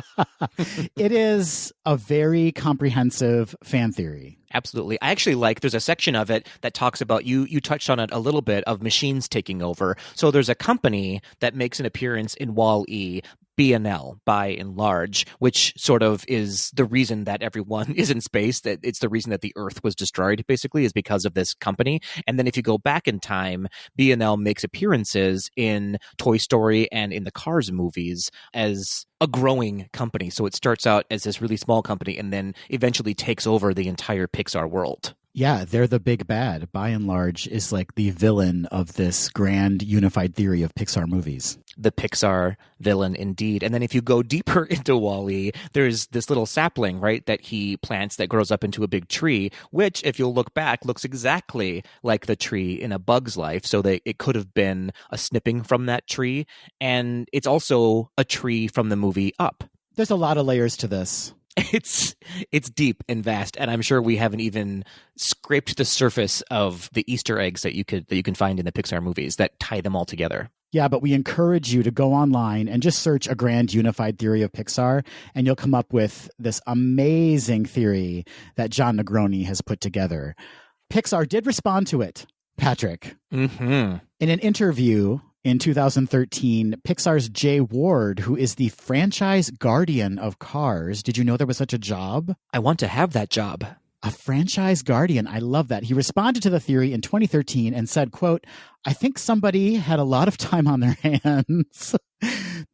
It is a very comprehensive fan theory. Absolutely. I actually there's a section of it that talks about, you touched on it a little bit, of machines taking over. So there's a company that makes an appearance in WALL-E, BNL, by and large, which sort of is the reason that everyone is in space, that it's the reason that the Earth was destroyed, basically, is because of this company. And then if you go back in time, BNL makes appearances in Toy Story and in the Cars movies as a growing company. So it starts out as this really small company and then eventually takes over the entire Pixar world. Yeah, they're the big bad, by and large, is like the villain of this grand unified theory of Pixar movies. The Pixar villain, indeed. And then if you go deeper into WALL-E, there's this little sapling, right, that he plants that grows up into a big tree, which, if you'll look back, looks exactly like the tree in A Bug's Life. So that it could have been a snipping from that tree. And it's also a tree from the movie Up. There's a lot of layers to this. It's deep and vast, and I'm sure we haven't even scraped the surface of the Easter eggs that you can find in the Pixar movies that tie them all together. Yeah, but we encourage you to go online and just search a grand unified theory of Pixar, and you'll come up with this amazing theory that John Negroni has put together. Pixar did respond to it, Patrick. Mm-hmm. In an interview in 2013, Pixar's Jay Ward, who is the franchise guardian of Cars, did you know there was such a job? I want to have that job. A franchise guardian. I love that. He responded to the theory in 2013 and said, quote, "I think somebody had a lot of time on their hands.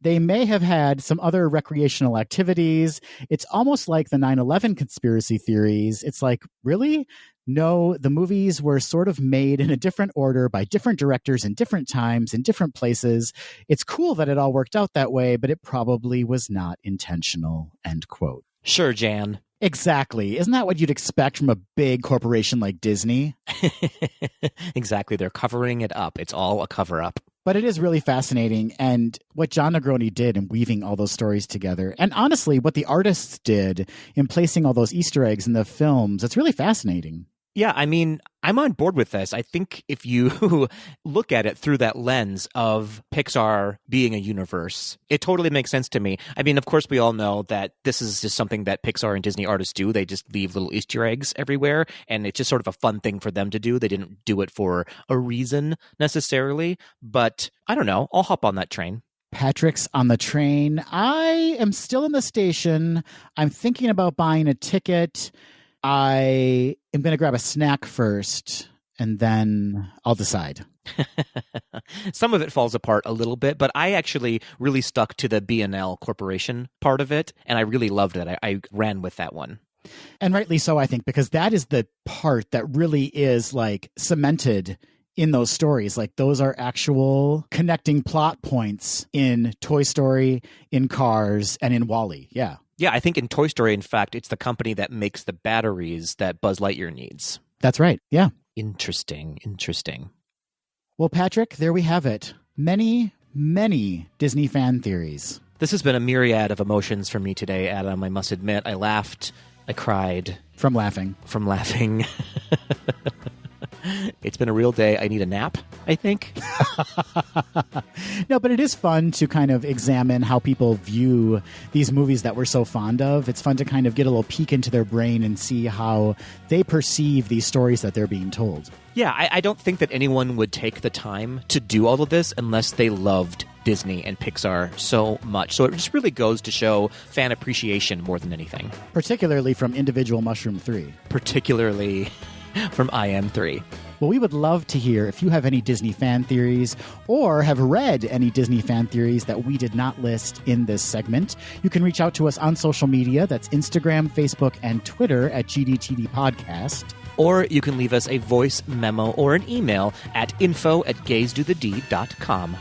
They may have had some other recreational activities. It's almost like the 9/11 conspiracy theories. It's like, really? No, the movies were sort of made in a different order by different directors in different times, in different places. It's cool that it all worked out that way, but it probably was not intentional," end quote. Sure, Jan. Exactly. Isn't that what you'd expect from a big corporation like Disney? Exactly. They're covering it up. It's all a cover-up. But it is really fascinating. And what John Negroni did in weaving all those stories together, and honestly, what the artists did in placing all those Easter eggs in the films, it's really fascinating. Yeah, I mean, I'm on board with this. I think if you look at it through that lens of Pixar being a universe, it totally makes sense to me. I mean, of course, we all know that this is just something that Pixar and Disney artists do. They just leave little Easter eggs everywhere, and it's just sort of a fun thing for them to do. They didn't do it for a reason necessarily, but I don't know. I'll hop on that train. Patrick's on the train. I am still in the station. I'm thinking about buying a ticket. I am going to grab a snack first, and then I'll decide. Some of it falls apart a little bit, but I actually really stuck to the B&L Corporation part of it, and I really loved it. I ran with that one. And rightly so, I think, because that is the part that really is like cemented in those stories. Like those are actual connecting plot points in Toy Story, in Cars, and in WALL-E. Yeah. Yeah, I think in Toy Story, in fact, it's the company that makes the batteries that Buzz Lightyear needs. That's right. Yeah. Interesting. Well, Patrick, there we have it. Many, many Disney fan theories. This has been a myriad of emotions for me today, Adam. I must admit, I laughed, I cried. From laughing. It's been a real day. I need a nap, I think. No, but it is fun to kind of examine how people view these movies that we're so fond of. It's fun to kind of get a little peek into their brain and see how they perceive these stories that they're being told. Yeah, I don't think that anyone would take the time to do all of this unless they loved Disney and Pixar so much. So it just really goes to show fan appreciation more than anything. Particularly from Individual Mushroom 3. Particularly from IM3. Well, we would love to hear if you have any Disney fan theories or have read any Disney fan theories that we did not list in this segment. You can reach out to us on social media. That's Instagram, Facebook, and Twitter at GDTD Podcast. Or you can leave us a voice memo or an email at info@gaysdothed.com.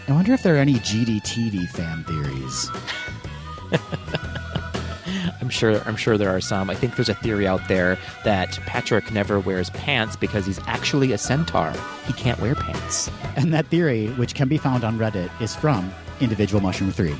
I wonder if there are any GDTD fan theories. I'm sure there are some. I think there's a theory out there that Patrick never wears pants because he's actually a centaur. He can't wear pants. And that theory, which can be found on Reddit, is from Individual Mushroom 3.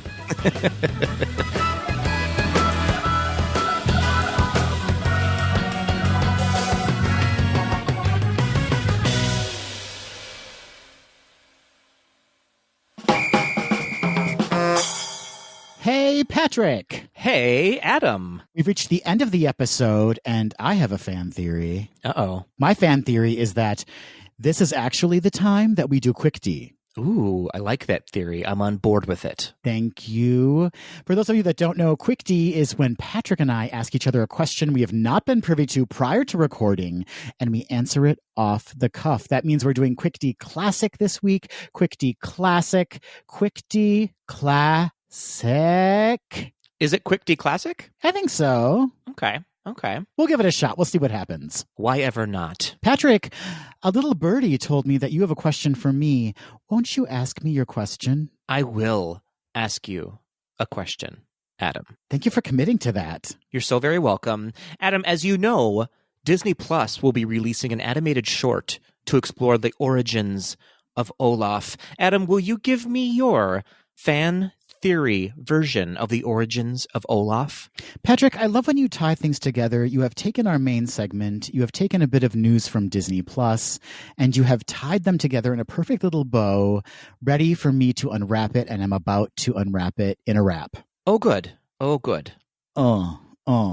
Hey, Patrick. Hey, Adam. We've reached the end of the episode, and I have a fan theory. Uh-oh. My fan theory is that this is actually the time that we do Quick D. Ooh, I like that theory. I'm on board with it. Thank you. For those of you that don't know, Quick D is when Patrick and I ask each other a question we have not been privy to prior to recording, and we answer it off the cuff. That means we're doing Quick D Classic this week. Quick D Classic. Quick D Classic. Is it Quick D Classic? I think so. Okay. We'll give it a shot. We'll see what happens. Why ever not? Patrick, a little birdie told me that you have a question for me. Won't you ask me your question? I will ask you a question, Adam. Thank you for committing to that. You're so very welcome. Adam, as you know, Disney Plus will be releasing an animated short to explore the origins of Olaf. Adam, will you give me your fan theory version of the origins of Olaf? Patrick, I love when you tie things together. You have taken our main segment, you have taken a bit of news from Disney Plus, and you have tied them together in a perfect little bow, ready for me to unwrap it, and I'm about to unwrap it in a wrap. Oh, good. Oh,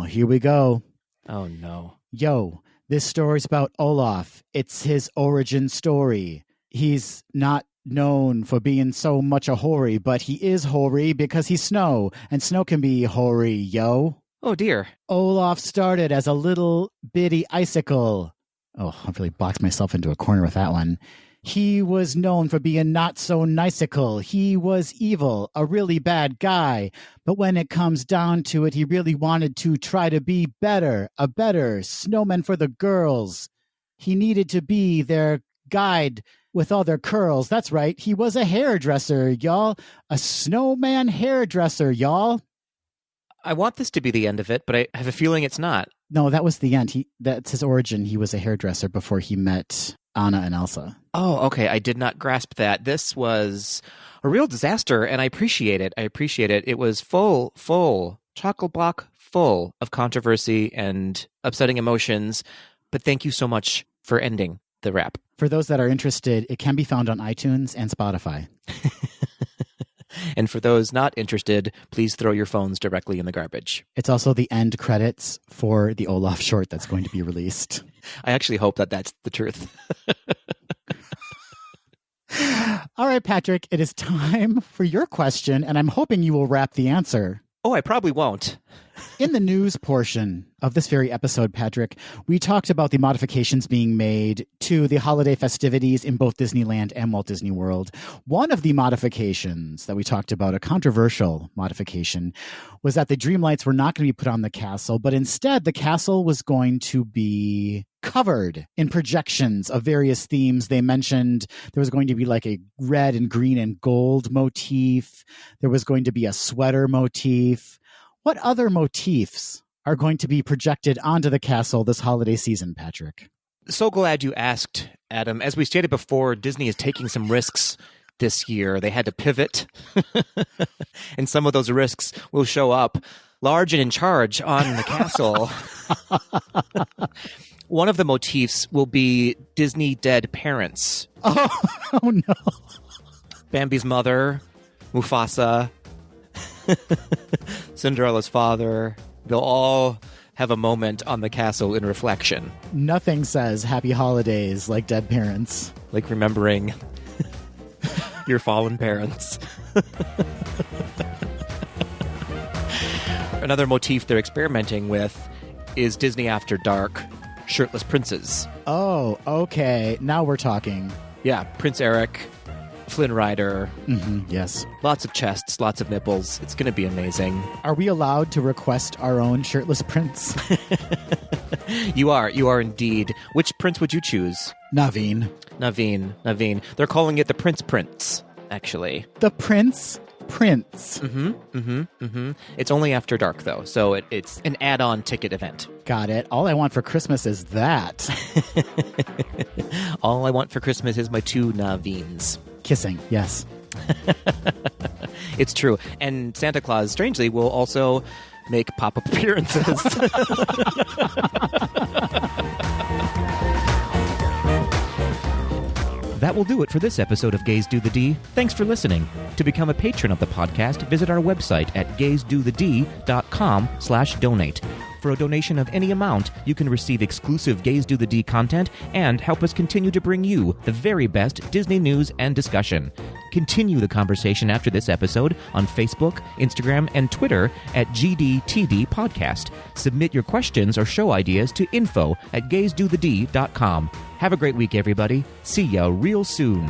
here we go. Oh, no. Yo, this story's about Olaf. It's his origin story. He's not known for being so much a hoary, but he is hoary because he's snow, and snow can be hoary, yo. Oh, dear. Olaf started as a little bitty icicle. Oh, I really boxed myself into a corner with that one. He was known for being not so icicle. He was evil, a really bad guy. But when it comes down to it, he really wanted to try to be better, a better snowman for the girls. He needed to be their guide with all their curls. That's right. He was a hairdresser, y'all. A snowman hairdresser, y'all. I want this to be the end of it, but I have a feeling it's not. No, that was the end. That's his origin. He was a hairdresser before he met Anna and Elsa. Oh, okay. I did not grasp that. This was a real disaster, and I appreciate it. It was full, chock-a-block full of controversy and upsetting emotions. But thank you so much for ending the wrap. For those that are interested, it can be found on iTunes and Spotify. And for those not interested, please throw your phones directly in the garbage. It's also the end credits for the Olaf short that's going to be released. I actually hope that that's the truth. All right, Patrick, it is time for your question, and I'm hoping you will wrap the answer. Oh, I probably won't. In the news portion of this very episode, Patrick, we talked about the modifications being made to the holiday festivities in both Disneyland and Walt Disney World. One of the modifications that we talked about, a controversial modification, was that the Dreamlights were not going to be put on the castle, but instead the castle was going to be covered in projections of various themes. They mentioned there was going to be like a red and green and gold motif. There was going to be a sweater motif. What other motifs are going to be projected onto the castle this holiday season, Patrick? So glad you asked, Adam. As we stated before, Disney is taking some risks this year. They had to pivot, and some of those risks will show up large and in charge on the castle. One of the motifs will be Disney dead parents. Oh no. Bambi's mother, Mufasa, Cinderella's father. They'll all have a moment on the castle in reflection. Nothing says happy holidays like dead parents. Like remembering your fallen parents. Another motif they're experimenting with is Disney After Dark shirtless princes. Oh, okay. Now we're talking. Yeah, Prince Eric, Flynn Rider. Yes. Lots of chests, lots of nipples. It's going to be amazing. Are we allowed to request our own shirtless prince? You are indeed. Which prince would you choose? Naveen. Naveen. They're calling it the Prince, actually. The Prince. It's only After Dark, though, so it's an add-on ticket event. Got it. All I want for Christmas is that. All I want for Christmas is my 2 Naveens. Kissing, yes. It's true. And Santa Claus, strangely, will also make pop-up appearances. That will do it for this episode of Gaze Do the D. Thanks for listening. To become a patron of the podcast, visit our website at gazedothed.com/donate. For a donation of any amount, you can receive exclusive Gaze Do the D content and help us continue to bring you the very best Disney news and discussion. Continue the conversation after this episode on Facebook, Instagram, and Twitter at GDTD Podcast. Submit your questions or show ideas to info@gazedothed.com. Have a great week, everybody. See ya real soon.